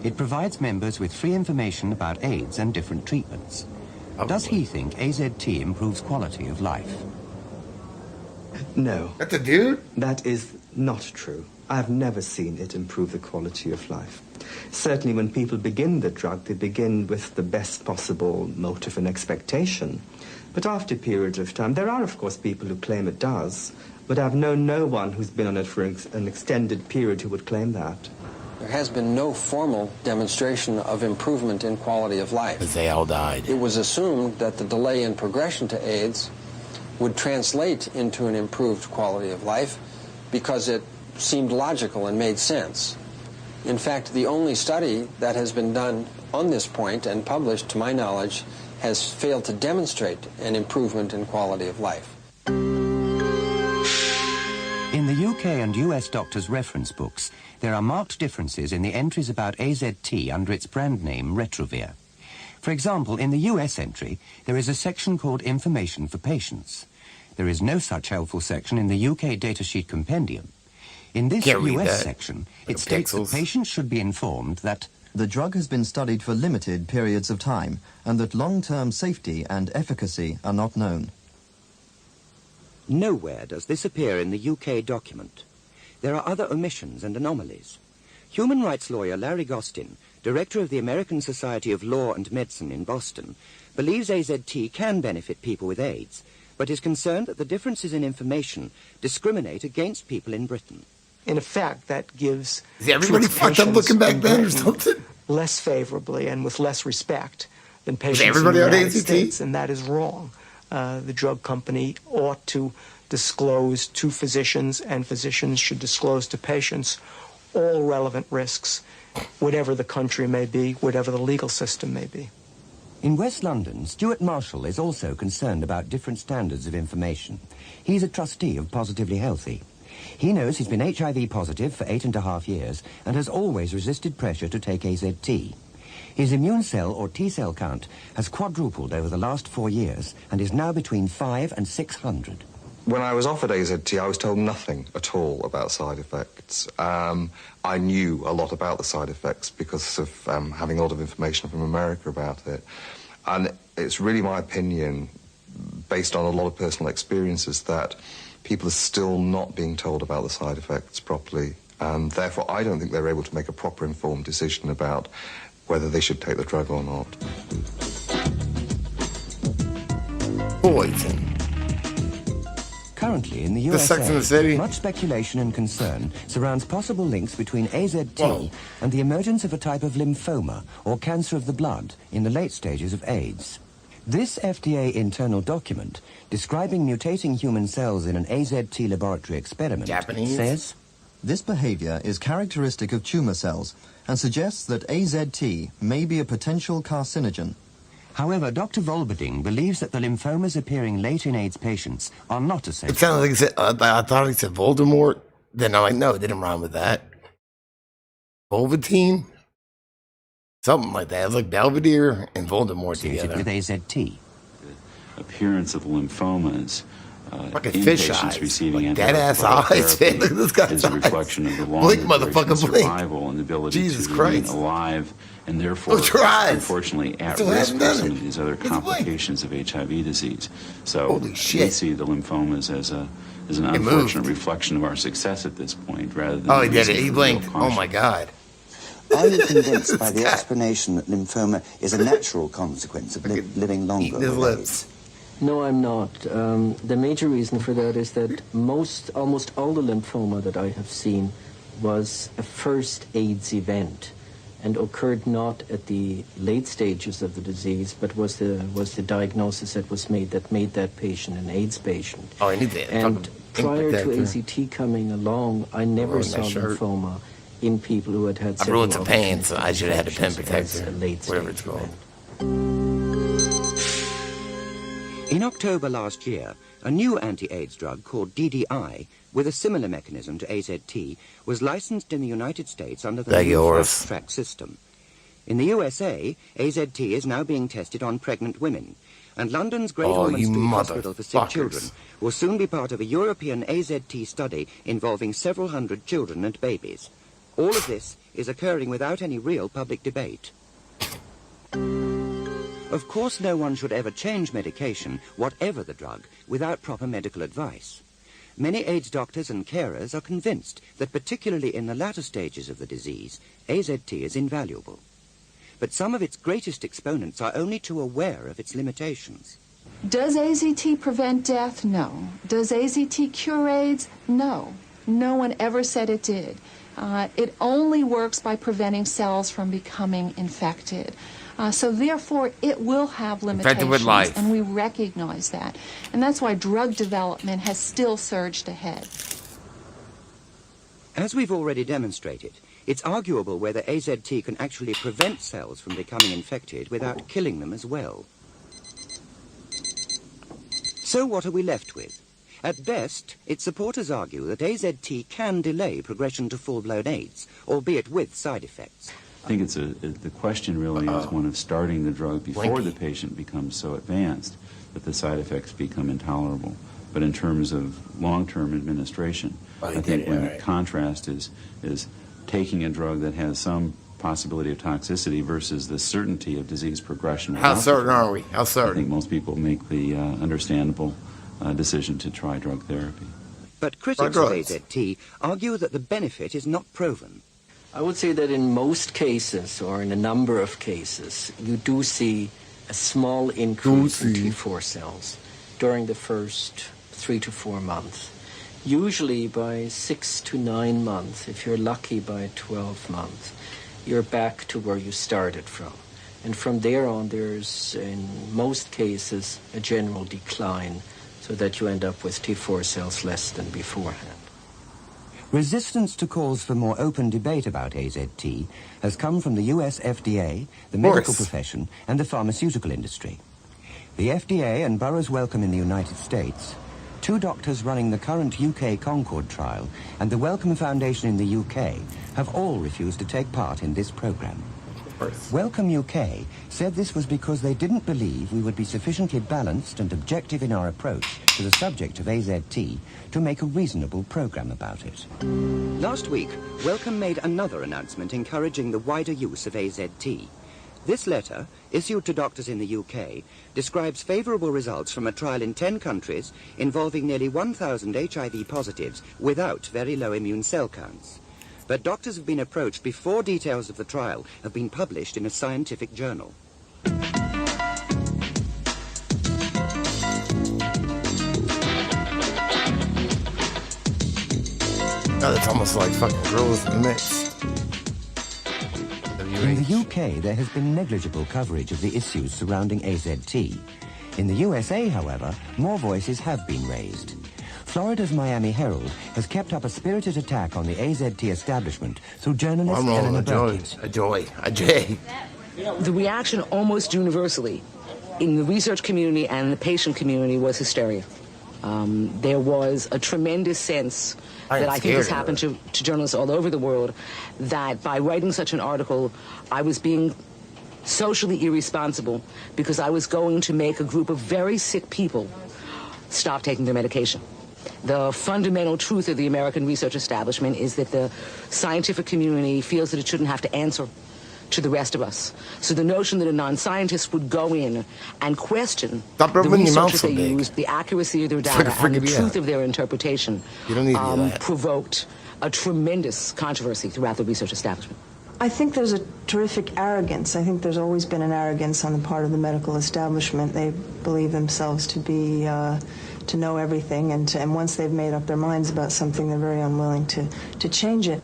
It provides members with free information about AIDS and different treatments. Does he think AZT improves quality of life? No. That's a dude? That is not true. I have never seen it improve the quality of life. Certainly when people begin the drug, they begin with the best possible motive and expectation. But after periods of time, there are, of course, people who claim it does, but I've known no one who's been on it for an extended period who would claim that. There has been no formal demonstration of improvement in quality of life. Because they all died. It was assumed that the delay in progression to AIDS would translate into an improved quality of life because it seemed logical and made sense. In fact, the only study that has been done on this point and published, to my knowledge, has failed to demonstrate an improvement in quality of life. In the UK and US doctors' reference books, there are marked differences in the entries about AZT under its brand name Retrovir. For example, in the US entry, there is a section called Information for Patients. There is no such helpful section in the UK datasheet compendium. In this US section, it states that patients should be informed that the drug has been studied for limited periods of time and that long-term safety and efficacy are not known. nowhere does this appear in the UK document. There are other omissions and anomalies. Human rights lawyer Larry Gostin, director of the American Society of Law and Medicine in Boston, believes AZT can benefit people with AIDS, but is concerned that the differences in information discriminate against people in Britain. In effect, that gives is everybody fucked up looking back then or something? Less favorably and with less respect than patients is everybody in the on United AZT? States, and that is wrong. The drug company ought to disclose to physicians, and physicians should disclose to patients all relevant risks, whatever the country may be, whatever the legal system may be. In West London, Stuart Marshall is also concerned about different standards of information. He's a trustee of Positively Healthy. He knows he's been HIV positive for 8.5 years and has always resisted pressure to take AZT. His immune cell or T-cell count has quadrupled over the last 4 years and is now between 500 and 600. When I was offered AZT, I was told nothing at all about side effects. I knew a lot about the side effects because of having a lot of information from America about it. And it's really my opinion, based on a lot of personal experiences, that people are still not being told about the side effects properly. And therefore, I don't think they're able to make a proper informed decision about whether they should take the drug or not. Poison. Currently in the The Sex and the USA, City. much speculation and concern surrounds possible links between AZT and the emergence of a type of lymphoma or cancer of the blood in the late stages of AIDS. This FDA internal document, describing mutating human cells in an AZT laboratory experiment, says, "This behavior is characteristic of tumor cells and suggests that AZT may be a potential carcinogen." However, Dr. Volberding believes that the lymphomas appearing late in AIDS patients are not associated. It sounded like he said, I thought he said Voldemort. Then I'm like, no, it didn't rhyme with that. Volvatine? Something like that. It was like Belvedere and Voldemort together. With AZT. The appearance of lymphomas Fucking in fish patients eyes. receiving Like dead-ass antiretroviral eyes. therapy Look at this guy's is a eyes. reflection of the long Blink, duration motherfucker, of blink. survival and the ability Jesus to remain Christ. alive, and therefore, Close your eyes. unfortunately, at Still risk haven't for done some it. of these other complications of HIV disease. So Holy we shit. see the lymphomas as an It unfortunate moved. reflection of our success at this point, rather than Oh, he a did reason it. He for real blinked. Oh, caution. my God. Are you convinced by the explanation that lymphoma is a natural consequence of living longer his with lips. AIDS? No, I'm not. The major reason for that is that almost all the lymphoma that I have seen was a first AIDS event and occurred not at the late stages of the disease, but was the diagnosis that was made that made that patient an AIDS patient. Oh, I need that. And prior to AZT coming along, I never Ruined saw my shirt. lymphoma in people who had I several ruined some pants. opportunities I should have had a pen infections as protector. a late Whatever it's stage called. event. In October last year, a new anti-AIDS drug called DDI, with a similar mechanism to AZT, was licensed in the United States under the Thank you, new Horace. fast-track system. In the USA, AZT is now being tested on pregnant women, and London's Great Oh, Ormond you Street Hospital for Sick motherfuckers. Children will soon be part of a European AZT study involving several hundred children and babies. All of this is occurring without any real public debate. Of course, no one should ever change medication, whatever the drug, without proper medical advice. Many AIDS doctors and carers are convinced that particularly in the latter stages of the disease, AZT is invaluable. But some of its greatest exponents are only too aware of its limitations. Does AZT prevent death? No. Does AZT cure AIDS? No. No one ever said it did. It only works by preventing cells from becoming infected. So therefore, it will have limitations, with life. and we recognize that. And that's why drug development has still surged ahead. As we've already demonstrated, it's arguable whether AZT can actually prevent cells from becoming infected without killing them as well. So what are we left with? At best, its supporters argue that AZT can delay progression to full-blown AIDS, albeit with side effects. I think the question really is one of starting the drug before the patient becomes so advanced that the side effects become intolerable. But in terms of long-term administration, I think when the contrast is taking a drug that has some possibility of toxicity versus the certainty of disease progression. How certain are we? How certain? I think most people make the understandable decision to try drug therapy. But critics of AZT argue that the benefit is not proven. I would say that in most cases, or in a number of cases, you do see a small increase in T4 cells during the first 3 to 4 months. Usually by 6 to 9 months, if you're lucky by 12 months, you're back to where you started from. And from there on, there's, in most cases, a general decline, so that you end up with T4 cells less than beforehand. Resistance to calls for more open debate about AZT has come from the US FDA, the medical profession, and the pharmaceutical industry. The FDA and Burroughs Wellcome in the United States, 2 doctors running the current UK Concord trial, and the Wellcome Foundation in the UK have all refused to take part in this program. Wellcome UK said this was because they didn't believe we would be sufficiently balanced and objective in our approach to the subject of AZT to make a reasonable program about it. Last week, Wellcome made another announcement encouraging the wider use of AZT. This letter, issued to doctors in the UK, describes favourable results from a trial in 10 countries involving nearly 1,000 HIV positives without very low immune cell counts. But doctors have been approached before details of the trial have been published in a scientific journal. Oh, that's almost like fucking Girls in the Mix. In the UK, there has been negligible coverage of the issues surrounding AZT. In the USA, however, more voices have been raised. Florida's Miami Herald has kept up a spirited attack on the AZT establishment through journalist Eleanor Burkett. A joy. The reaction almost universally in the research community and the patient community was hysteria. There was a tremendous sense that I think has happened to journalists all over the world, that by writing such an article, I was being socially irresponsible because I was going to make a group of very sick people stop taking their medication. The fundamental truth of the American research establishment is that the scientific community feels that it shouldn't have to answer to the rest of us. So the notion that a non-scientist would go in and question the research that they used, the accuracy of their data, and the truth of their interpretation provoked a tremendous controversy throughout the research establishment. I think there's a terrific arrogance. I think there's always been an arrogance on the part of the medical establishment. They believe themselves to be to know everything, and once they've made up their minds about something, they're very unwilling to change it.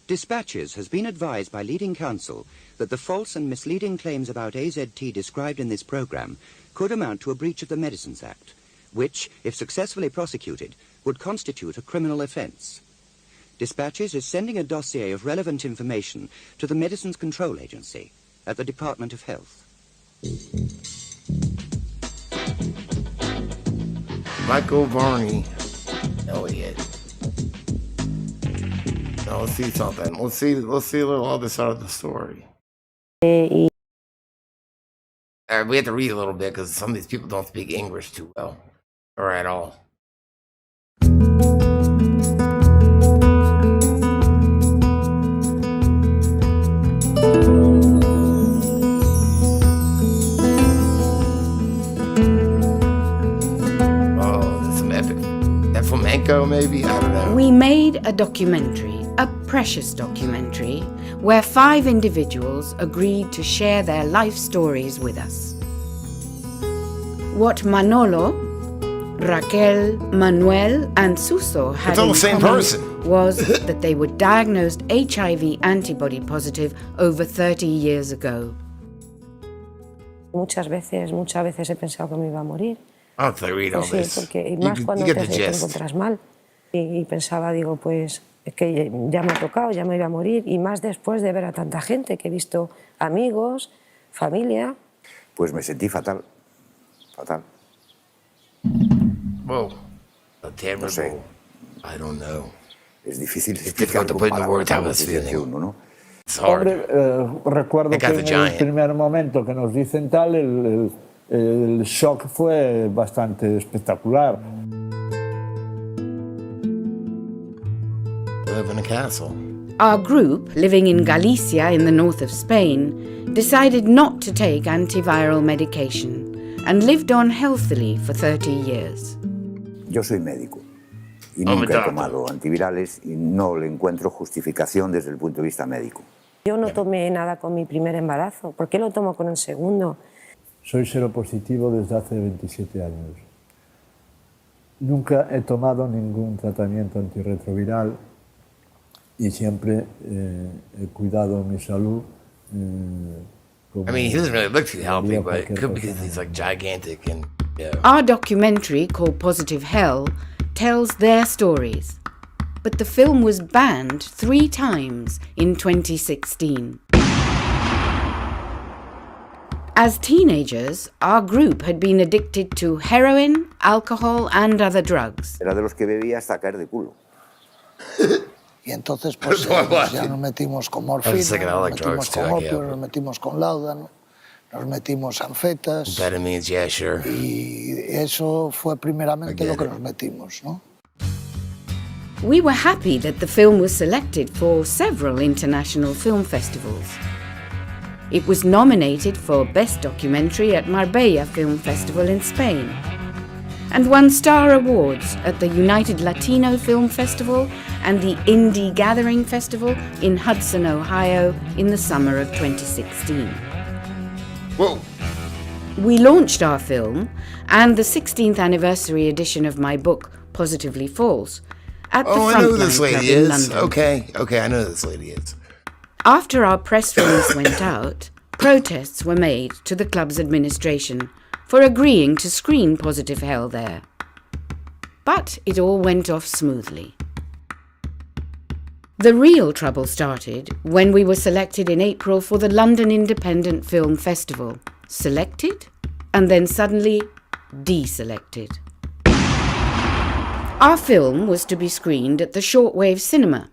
Dispatches has been advised by leading counsel that the false and misleading claims about AZT described in this program could amount to a breach of the Medicines Act, which, if successfully prosecuted, would constitute a criminal offence. Dispatches is sending a dossier of relevant information to the Medicines Control Agency at the Department of Health. Michael Varney, Elliot. Now let's see something. Let's see a little other side of the story. We have to read a little bit because some of these people don't speak English too well, or at all. Flamenco, maybe? I don't know. We made a documentary, a precious documentary, where 5 individuals agreed to share their life stories with us. What Manolo, Raquel, Manuel, and Suso had in common was that they were diagnosed HIV antibody positive over 30 years ago. Muchas veces he pensado que me iba a morir. I don't think read all Sí, this. porque más cuando you get the te gist. encuentras mal. Y pensaba, digo, pues es que ya me ha tocado, ya me iba a morir. Y más después de ver a tanta gente que he visto, amigos, familia. Pues me sentí fatal. Fatal. Whoa. Terrible. No sé. I don't know. Es difícil explicar con palabras lo que siente uno, ¿no? Hombre, recuerdo que en el primer momento que nos dicen tal, el shock fue bastante espectacular. Live in a castle. Our group, living in Galicia in the north of Spain, decided not to take antiviral medication and lived on healthily for 30 years. Yo soy médico y nunca he tomado antivirales y no le encuentro justificación desde el punto de vista médico. Yo no tomé nada con mi primer embarazo. ¿Por qué lo tomo con el segundo? Soy seropositivo desde hace 27 años. Nunca he tomado ningún tratamiento antirretroviral y siempre he cuidado mi salud. I mean, he doesn't really look too healthy, but it could be because he's like gigantic and. Yeah. Our documentary, called Positive Hell, tells their stories. But the film was banned 3 times in 2016. As teenagers, our group had been addicted to heroin, alcohol, and other drugs. Era de los que bebía hasta caer de culo. Y entonces pues ya nos metimos con morfina, nos metimos con opio, nos metimos con láudano, nos metimos anfetas. Amphetamines, yeah, sure. Y eso fue primeramente lo que nos metimos, ¿no? We were happy that the film was selected for several international film festivals. It was nominated for Best Documentary at Marbella Film Festival in Spain, and won Star Awards at the United Latino Film Festival and the Indie Gathering Festival in Hudson, Ohio in the summer of 2016. Whoa. We launched our film and the 16th anniversary edition of my book, Positively False, at the I know who this Frontline Club lady in is. London. Okay, I know who this lady is. After our press release went out, protests were made to the club's administration for agreeing to screen Positive Hell there. But it all went off smoothly. The real trouble started when we were selected in April for the London Independent Film Festival. Selected, and then suddenly deselected. Our film was to be screened at the Shortwave Cinema.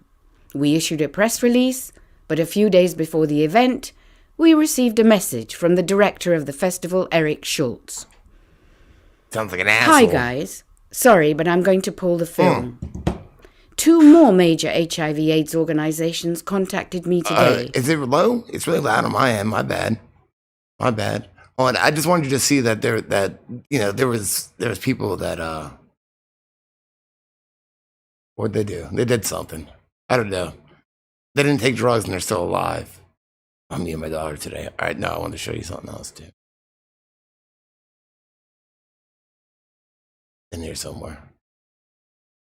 We issued a press release, but a few days before the event, we received a message from the director of the festival, Eric Schultz. Sounds like an asshole. Hi guys, sorry, but I'm going to pull the film. 2 more major HIV/AIDS organizations contacted me today. Is it low? It's really loud on my end. My bad. Hold on, I just wanted you to see that there was people that what'd they do? They did something. I don't know. They didn't take drugs and they're still alive. I'm me and my daughter today. All right, no, I wanted to show you something else too. In here somewhere.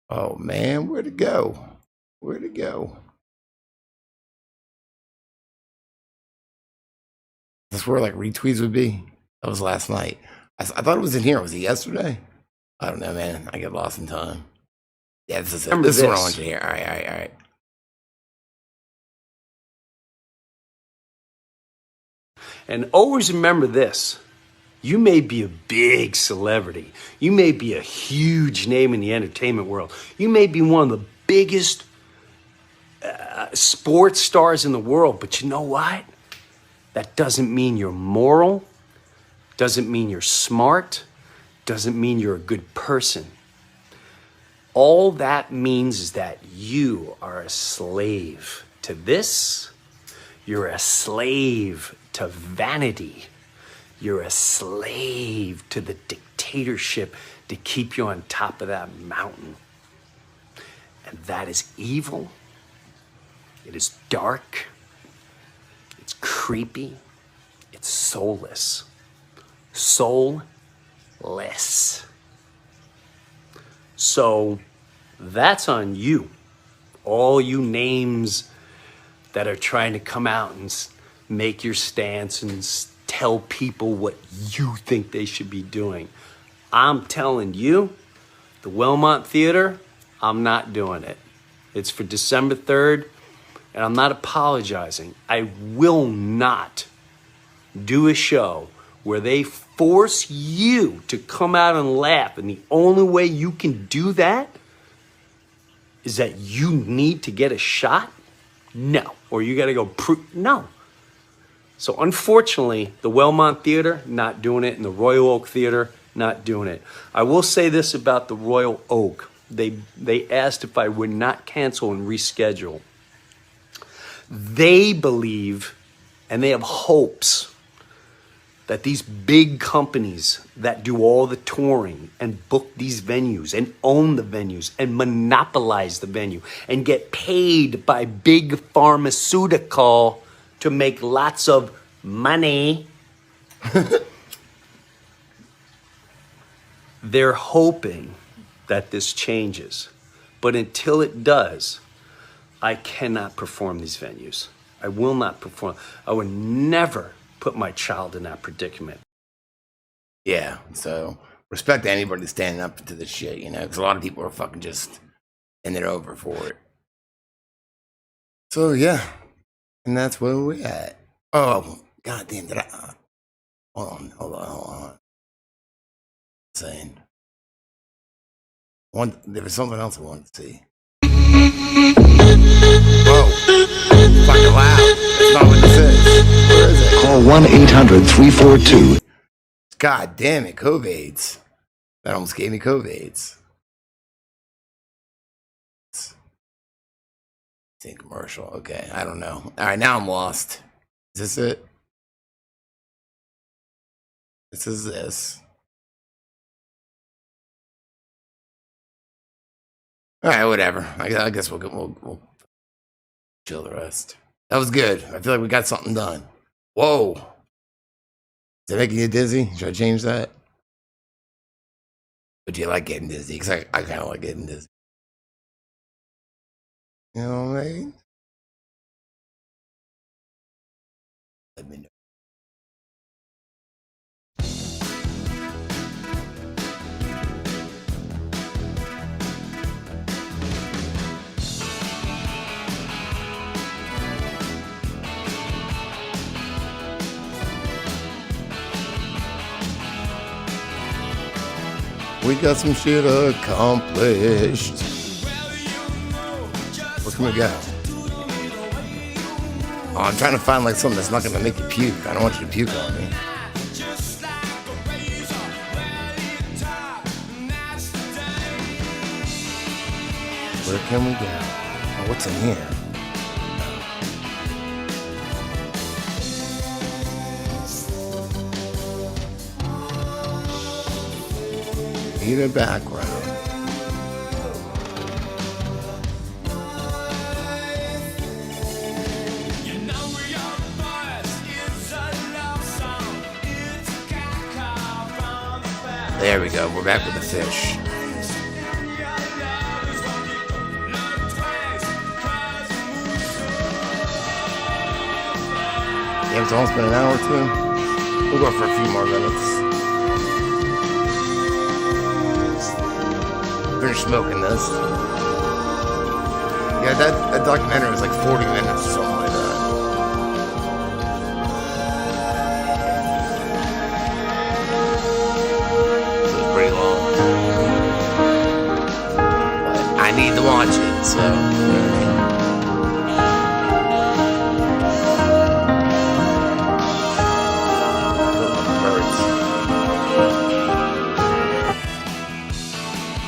Oh man, where'd it go? That's where like retweets would be. That was last night. I thought it was in here. Was it yesterday? I don't know, man. I get lost in time. Yeah, this is it. This is what I want you to hear. All right. And always remember this. You may be a big celebrity. You may be a huge name in the entertainment world. You may be one of the biggest sports stars in the world. But you know what? That doesn't mean you're moral. Doesn't mean you're smart. Doesn't mean you're a good person. All that means is that you are a slave to this. You're a slave to vanity. You're a slave to the dictatorship to keep you on top of that mountain. And that is evil. It is dark. It's creepy. It's soulless. Soulless. So that's on you. all you names that are trying to come out and make your stance and tell people what you think they should be doing. I'm telling you, the Wellmont Theater, I'm not doing it. It's for December 3rd, and I'm not apologizing. I will not do a show where they force you to come out and laugh, and the only way you can do that is that you need to get a shot? No. Or you gotta go no. So unfortunately, the Wellmont Theater, not doing it, and the Royal Oak Theater, not doing it. I will say this about the Royal Oak. They asked if I would not cancel and reschedule. They believe, and they have hopes, that these big companies that do all the touring and book these venues and own the venues and monopolize the venue and get paid by big pharmaceutical to make lots of money, they're hoping that this changes. But until it does, I cannot perform these venues. I will not perform. I would never put my child in that predicament. Yeah, so respect to anybody standing up to this shit, you know, because a lot of people are fucking just in it over for it. So yeah, and that's where we're at. Oh, goddamn, did I? Hold on. Insane. There was something else I wanted to see. Whoa, fucking loud. That's not what this is. Where is it? Call 1-800-342. God damn it, COVIDs. That almost gave me COVIDs. Think commercial. Okay, I don't know. All right, now I'm lost. Is this it? This is this. All right, whatever. I guess we'll chill the rest. That was good. I feel like we got something done. Whoa. Is that making you dizzy? Should I change that? But do you like getting dizzy? Because I kind of like getting dizzy. You know what I mean? Let me know. We got some shit accomplished. Where can we go? Oh, I'm trying to find like something that's not gonna make you puke. I don't want you to puke on me. Where can we go? Oh, what's in here? Need a background. There we go. We're back with the fish. Yeah, it's almost been an hour or two. We'll go for a few more minutes. Finish smoking this. Yeah, that documentary was like 40 minutes or something like that. It was pretty long. But I need to watch it, so.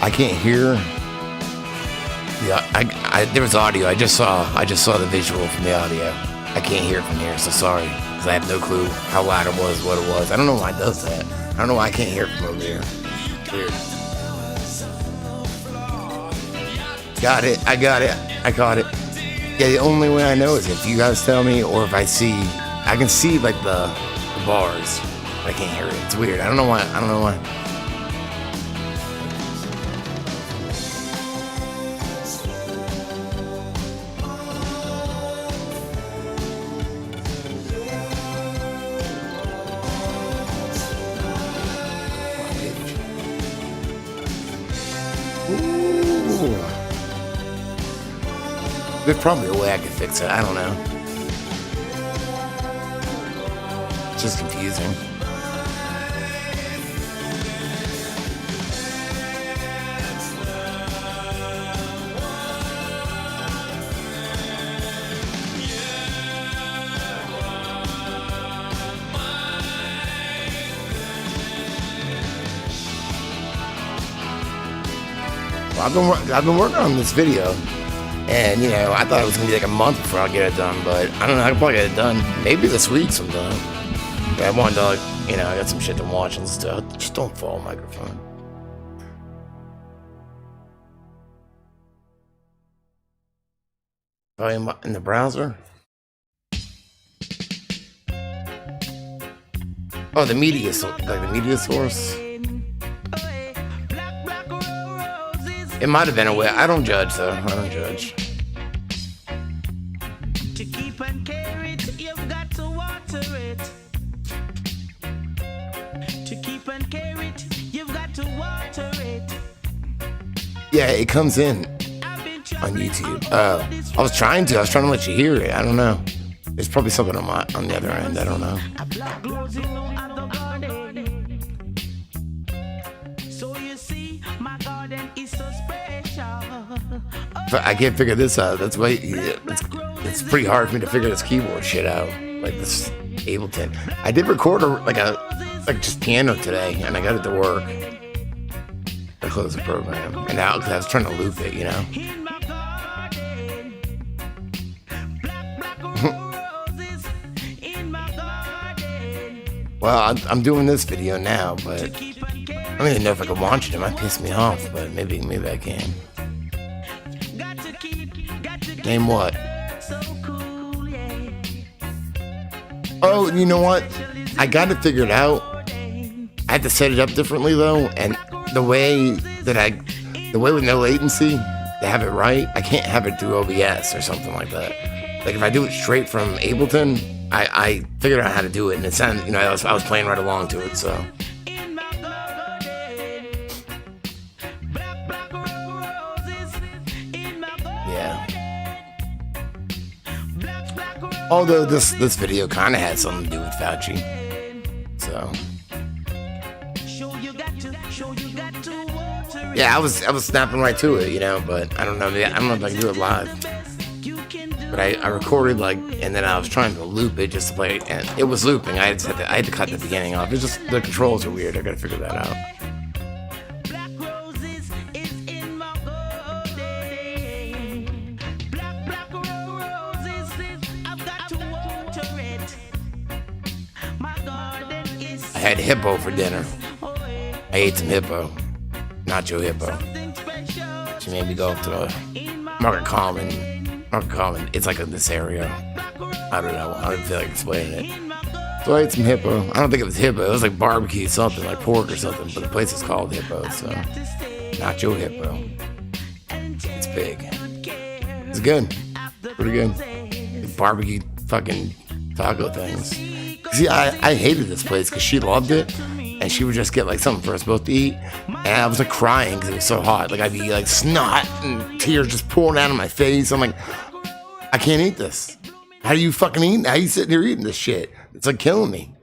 I can't hear. Yeah, there was audio. I just saw the visual from the audio. I can't hear from here, so sorry, because I have no clue how loud it was, what it was. I don't know why it does that. I don't know why I can't hear from over here. Weird. Got it. I got it. I caught it. Yeah, the only way I know is if you guys tell me, or if I can see like the bars, but I can't hear it. It's weird. I don't know why. There's probably a way I could fix it. I don't know. It's just confusing. I've been working on this video, and you know, I thought it was gonna be like a month before I get it done, but I don't know. I can probably get it done maybe this week sometime. But I wanted to, like, you know, I got some shit to watch and stuff. Just don't fall microphone. Volume in the browser. Oh, the media, like the media source. It might have been a way. I don't judge, though. I don't judge. To keep and care it, you've got to water it. To keep and care it, you've got to water it. Yeah, it comes in on YouTube. I was trying to let you hear it. I don't know. There's probably something on the other end. I don't know. So you see, my garden is so special. But I can't figure this out. That's why it's pretty hard for me to figure this keyboard shit out. Like this Ableton. I did record like just piano today, and I got it to work. I closed the program, and now because I was trying to loop it, you know. Well, I'm doing this video now, but I don't even know if I can watch it. It might piss me off, but maybe I can. Name what? Oh, you know what? I got to figure it out. I had to set it up differently though, and the way with no latency to have it right, I can't have it through OBS or something like that. Like if I do it straight from Ableton, I figured out how to do it, and it sounded, you know, I was playing right along to it, so. Yeah. Although this video kind of had something to do with Fauci, so. Yeah, I was snapping right to it, you know, but I don't know if I can do it live. But I recorded and then I was trying to loop it just to play it, and it was looping. I had to cut the beginning off. It's just the controls are weird. I gotta figure that out. I had hippo for dinner. I ate some hippo, nacho hippo. She made me go up to the Market Common. It's like in this area. I don't know. I don't feel like explaining it. So I ate some hippo. I don't think it was hippo. It was like barbecue something, like pork or something. But the place is called Hippo, so nacho hippo. It's big. It's good. Pretty good. Like barbecue fucking taco things. See, I hated this place because she loved it. And she would just get like something for us both to eat. And I was like crying because it was so hot. Like I'd be like snot and tears just pouring out of my face. I'm like, I can't eat this. How do you fucking eat? How you sitting here eating this shit? It's like killing me.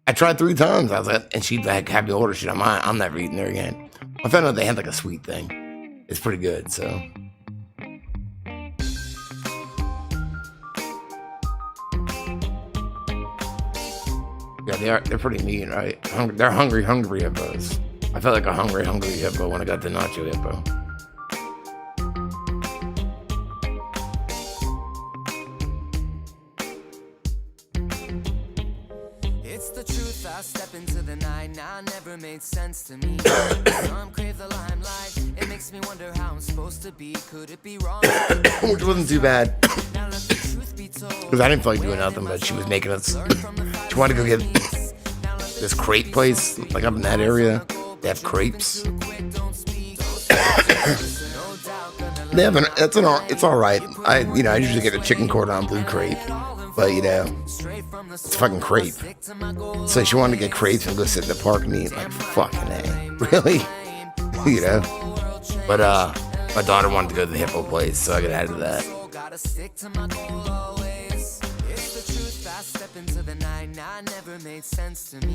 I tried 3 times. I was like, and she'd like have me order shit. I'm never eating there again. I found out they had like a sweet thing. It's pretty good, so. Yeah, they're pretty mean, right? They're hungry hippos. I felt like a hungry hippo when I got the nacho hippo. It's the truth, I step into the night, now never made sense to me. Some crave the limelight, it makes me wonder how I'm supposed to be. Could it be wrong? Which wasn't too bad. Because I didn't feel like doing nothing, but she was making us. She wanted to go get this crepe place, like up in that area. They have crepes. They have it's all right. I usually get a chicken cordon bleu crepe, but it's fucking crepe. So she wanted to get crepes and go sit in the park and eat. Like fucking A, really, But My daughter wanted to go to the hippo place, so I got added to that.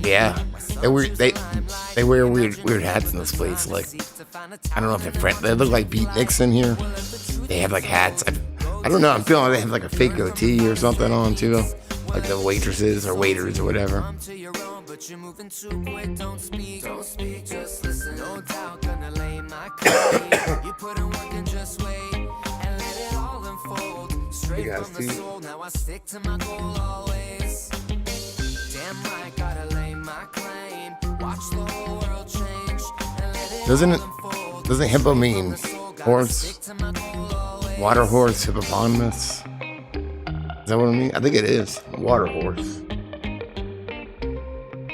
Yeah, they wear weird hats in this place. Like, I don't know if they look like beatniks in here. They have like hats. I don't know. I'm feeling like they have like a fake goatee or something on too, like the waitresses or waiters or whatever. You guys too. Doesn't hippo mean horse? Water horse, hippopotamus? Is that what I mean? I think it is. Water horse.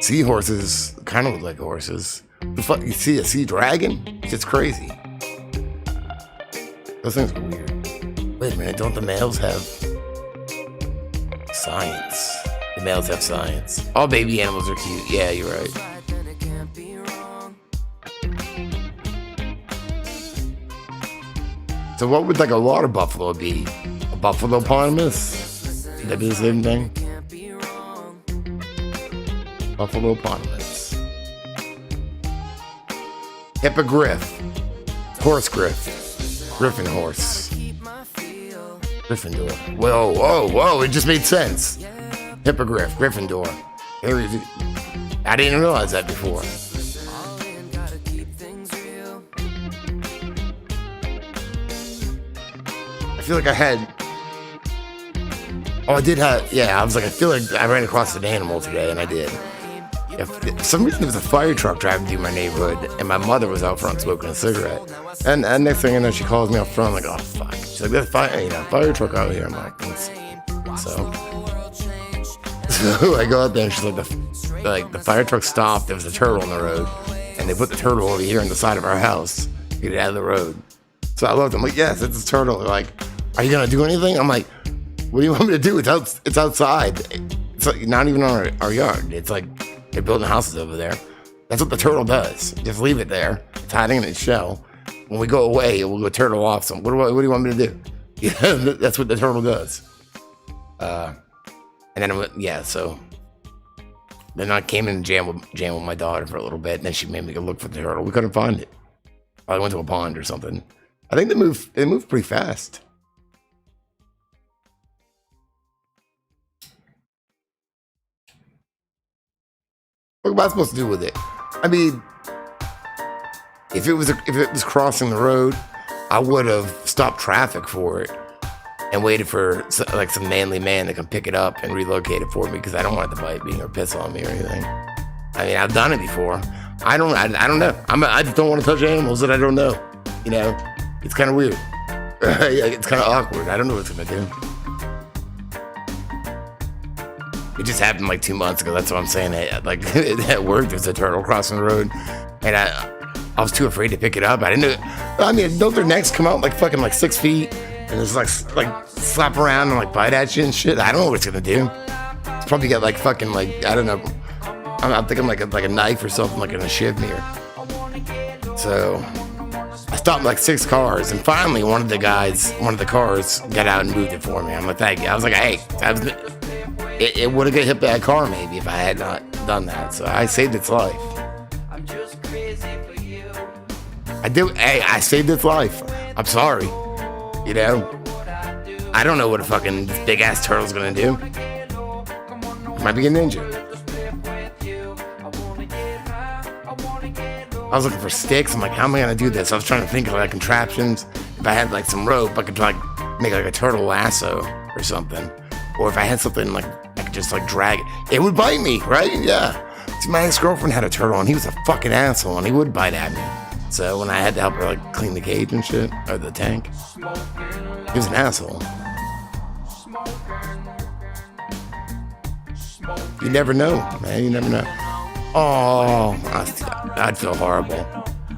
Seahorses kind of look like horses. The fuck, you see a sea dragon? It's crazy. Those things are weird. Wait a minute, don't the males have science? The males have science. All baby animals are cute. Yeah, you're right. So what would like a water buffalo be? A buffalopotamus? Would that be the same thing? Buffalopotamus. Hippogriff. Horse griff. Griffin horse. Gryffindor. Whoa, it just made sense. Hippogriff, Gryffindor. I didn't realize that before. I feel like I had... Oh, I did have... Yeah, I was like, I feel like I ran across an animal today, and I did. For some reason, there was a fire truck driving through my neighborhood, and my mother was out front smoking a cigarette. And next thing I know, she calls me up front. I'm like, oh, fuck. She's like, there's a fire truck out here. I'm like, so I go out there, and she's like, the fire truck stopped. There was a turtle on the road, and they put the turtle over here on the side of our house to get it out of the road. So I looked. I'm like, yes, it's a turtle. They're like, are you gonna do anything? I'm like, what do you want me to do? It's outside. It's like not even on our yard. It's like they're building houses over there. That's what the turtle does. Just leave it there. It's hiding in its shell. When we go away, we'll go turtle off some. What do you want me to do? Yeah, that's what the turtle does. And then so then I came in and jammed with my daughter for a little bit, and then she made me go look for the turtle. We couldn't find it. I went to a pond or something. I think they move pretty fast. What am I supposed to do with it? I mean, if it was crossing the road, I would have stopped traffic for it and waited for like some manly man to come pick it up and relocate it for me, because I don't want it to bite me or piss on me or anything. I mean, I've done it before. I don't know. I just don't want to touch animals that I don't know. You know, it's kind of weird. It's kind of awkward. I don't know what it's gonna do. It just happened like 2 months ago. That's what I'm saying. Like at work, there's a turtle crossing the road, and I was too afraid to pick it up. I didn't know. I mean, don't their necks come out like fucking like 6 feet and it's like slap around and like bite at you and shit? I don't know what it's gonna do. It's probably got like fucking like, I don't know. I'm thinking like a knife or something, like in a shiv mirror. So I stopped like 6 cars, and finally one of the cars got out and moved it for me. I'm like, thank you. I was like, hey, it would have got hit by a car maybe if I had not done that. So I saved its life. I saved its life. I'm sorry. You know, I don't know what a fucking big ass turtle's gonna do. It might be a ninja. I was looking for sticks. I'm like, how am I gonna do this? I was trying to think of like contraptions. If I had like some rope, I could like make like a turtle lasso or something. Or if I had something like I could just like drag it. It would bite me, right? Yeah. See, my ex-girlfriend had a turtle, and he was a fucking asshole, and he would bite at me. So when I had to help her like clean the cage and shit, or the tank, he was an asshole. You never know, man. You never know. Oh, I'd feel horrible.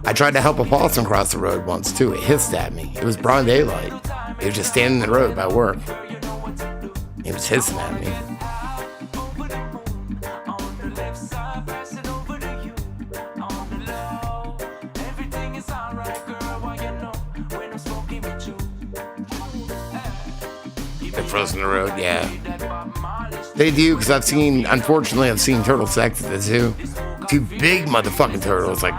I tried to help a possum cross the road once too. It hissed at me. It was broad daylight. It was just standing in the road by work. It was hissing at me. frozen in the road, yeah. They do, because unfortunately, I've seen turtle sex at the zoo. 2 big motherfucking turtles, like,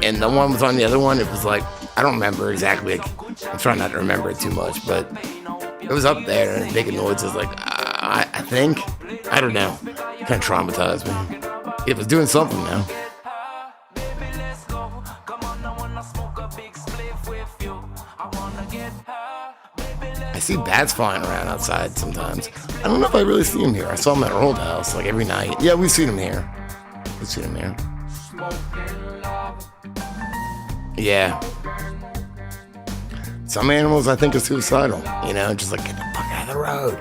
and the one was on the other one, it was like, I don't remember exactly, like, I'm trying not to remember it too much, but it was up there, and making noises, like, I think, I don't know, kind of traumatized me. It was doing something now. I see bats flying around outside sometimes. I don't know if I really see them here. I saw them at our old house, like every night. Yeah, we've seen them here. We've seen them here. Yeah. Some animals I think are suicidal, just like, get the fuck out of the road.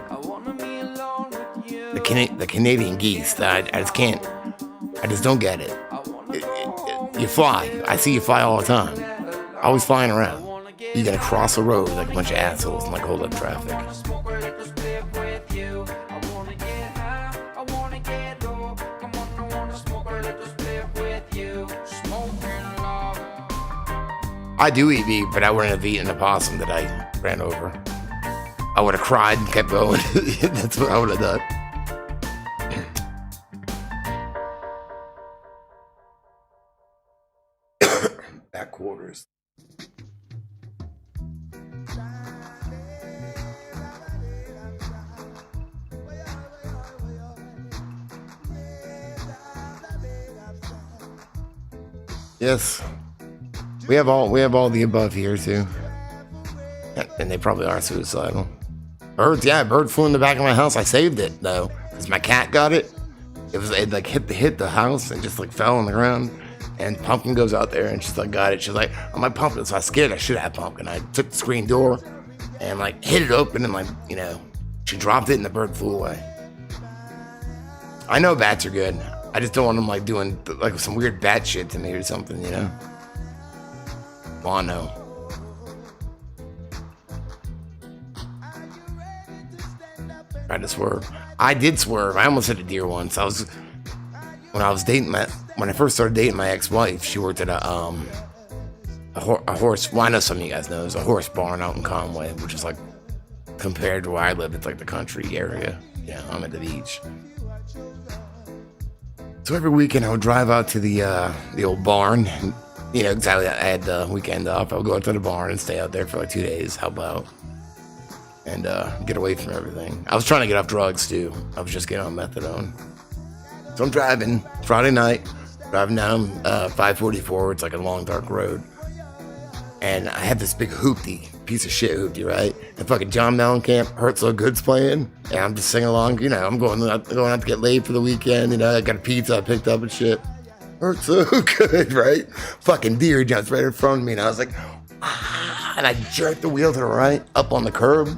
The Canadian geese, I just can't, I just don't get it. You fly. I see you fly all the time. Always flying around. You gotta cross the road like a bunch of assholes and like hold up traffic. I do eat meat, but I wouldn't have eaten the possum that I ran over. I would have cried and kept going. That's what I would have done. Back quarters. Yes, we have all the above here too, and they probably are suicidal. Birds, yeah, a bird flew in the back of my house. I saved it though, because my cat got it. It like hit the house and just like fell on the ground. And Pumpkin goes out there and she's like, got it. She's like, oh, my Pumpkin. So I scared I should have Pumpkin. I took the screen door and like hit it open and like, she dropped it and the bird flew away. I know bats are good. I just don't want them like doing like some weird bat shit to me or something, Well, I know. Tried to swerve. I did swerve. I almost hit a deer once. When I first started dating my ex-wife, she worked at a horse. Well, I know some of you guys know. There's a horse barn out in Conway, which is like, compared to where I live, it's like the country area. I'm at the beach. So every weekend I would drive out to the old barn. And, exactly. I had the weekend off. I would go out to the barn and stay out there for like 2 days, help out, and get away from everything. I was trying to get off drugs too. I was just getting on methadone. So I'm driving Friday night, driving down 544. It's like a long dark road, and I had this big piece of shit hoopty, right? And fucking John Mellencamp, Hurt So Good's playing, and I'm just singing along. I'm going out to get laid for the weekend. I got a pizza I picked up and shit. Hurt so good, right? Fucking deer jumps right in front of me, and I was like, and I jerked the wheel to the right, up on the curb,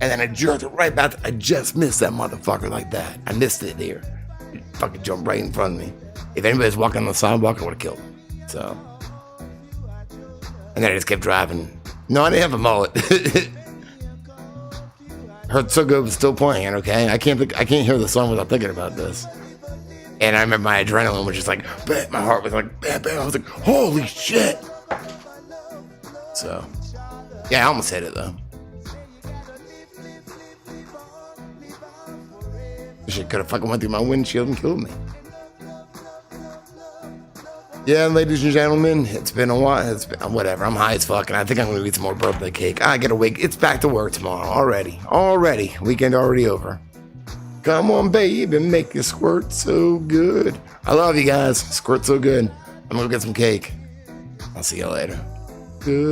and then I jerked it right back. I just missed that motherfucker like that. I missed it deer. It fucking jumped right in front of me. If anybody was walking on the sidewalk, I would have killed him. So, and then I just kept driving. No, I didn't have a mullet. Hurt So Good was still playing, okay? I can't hear the song without thinking about this. And I remember my adrenaline was just like, bam, my heart was like, bam, bam. I was like, holy shit. So, yeah, I almost hit it though. Shit could have fucking went through my windshield and killed me. Yeah, ladies and gentlemen, it's been a while. It's been whatever. I'm high as fuck, and I think I'm gonna eat some more birthday cake. I gotta wake. It's back to work tomorrow already. Weekend already over. Come on, baby, make it squirt so good. I love you guys. Squirt so good. I'm gonna get some cake. I'll see you later. Good.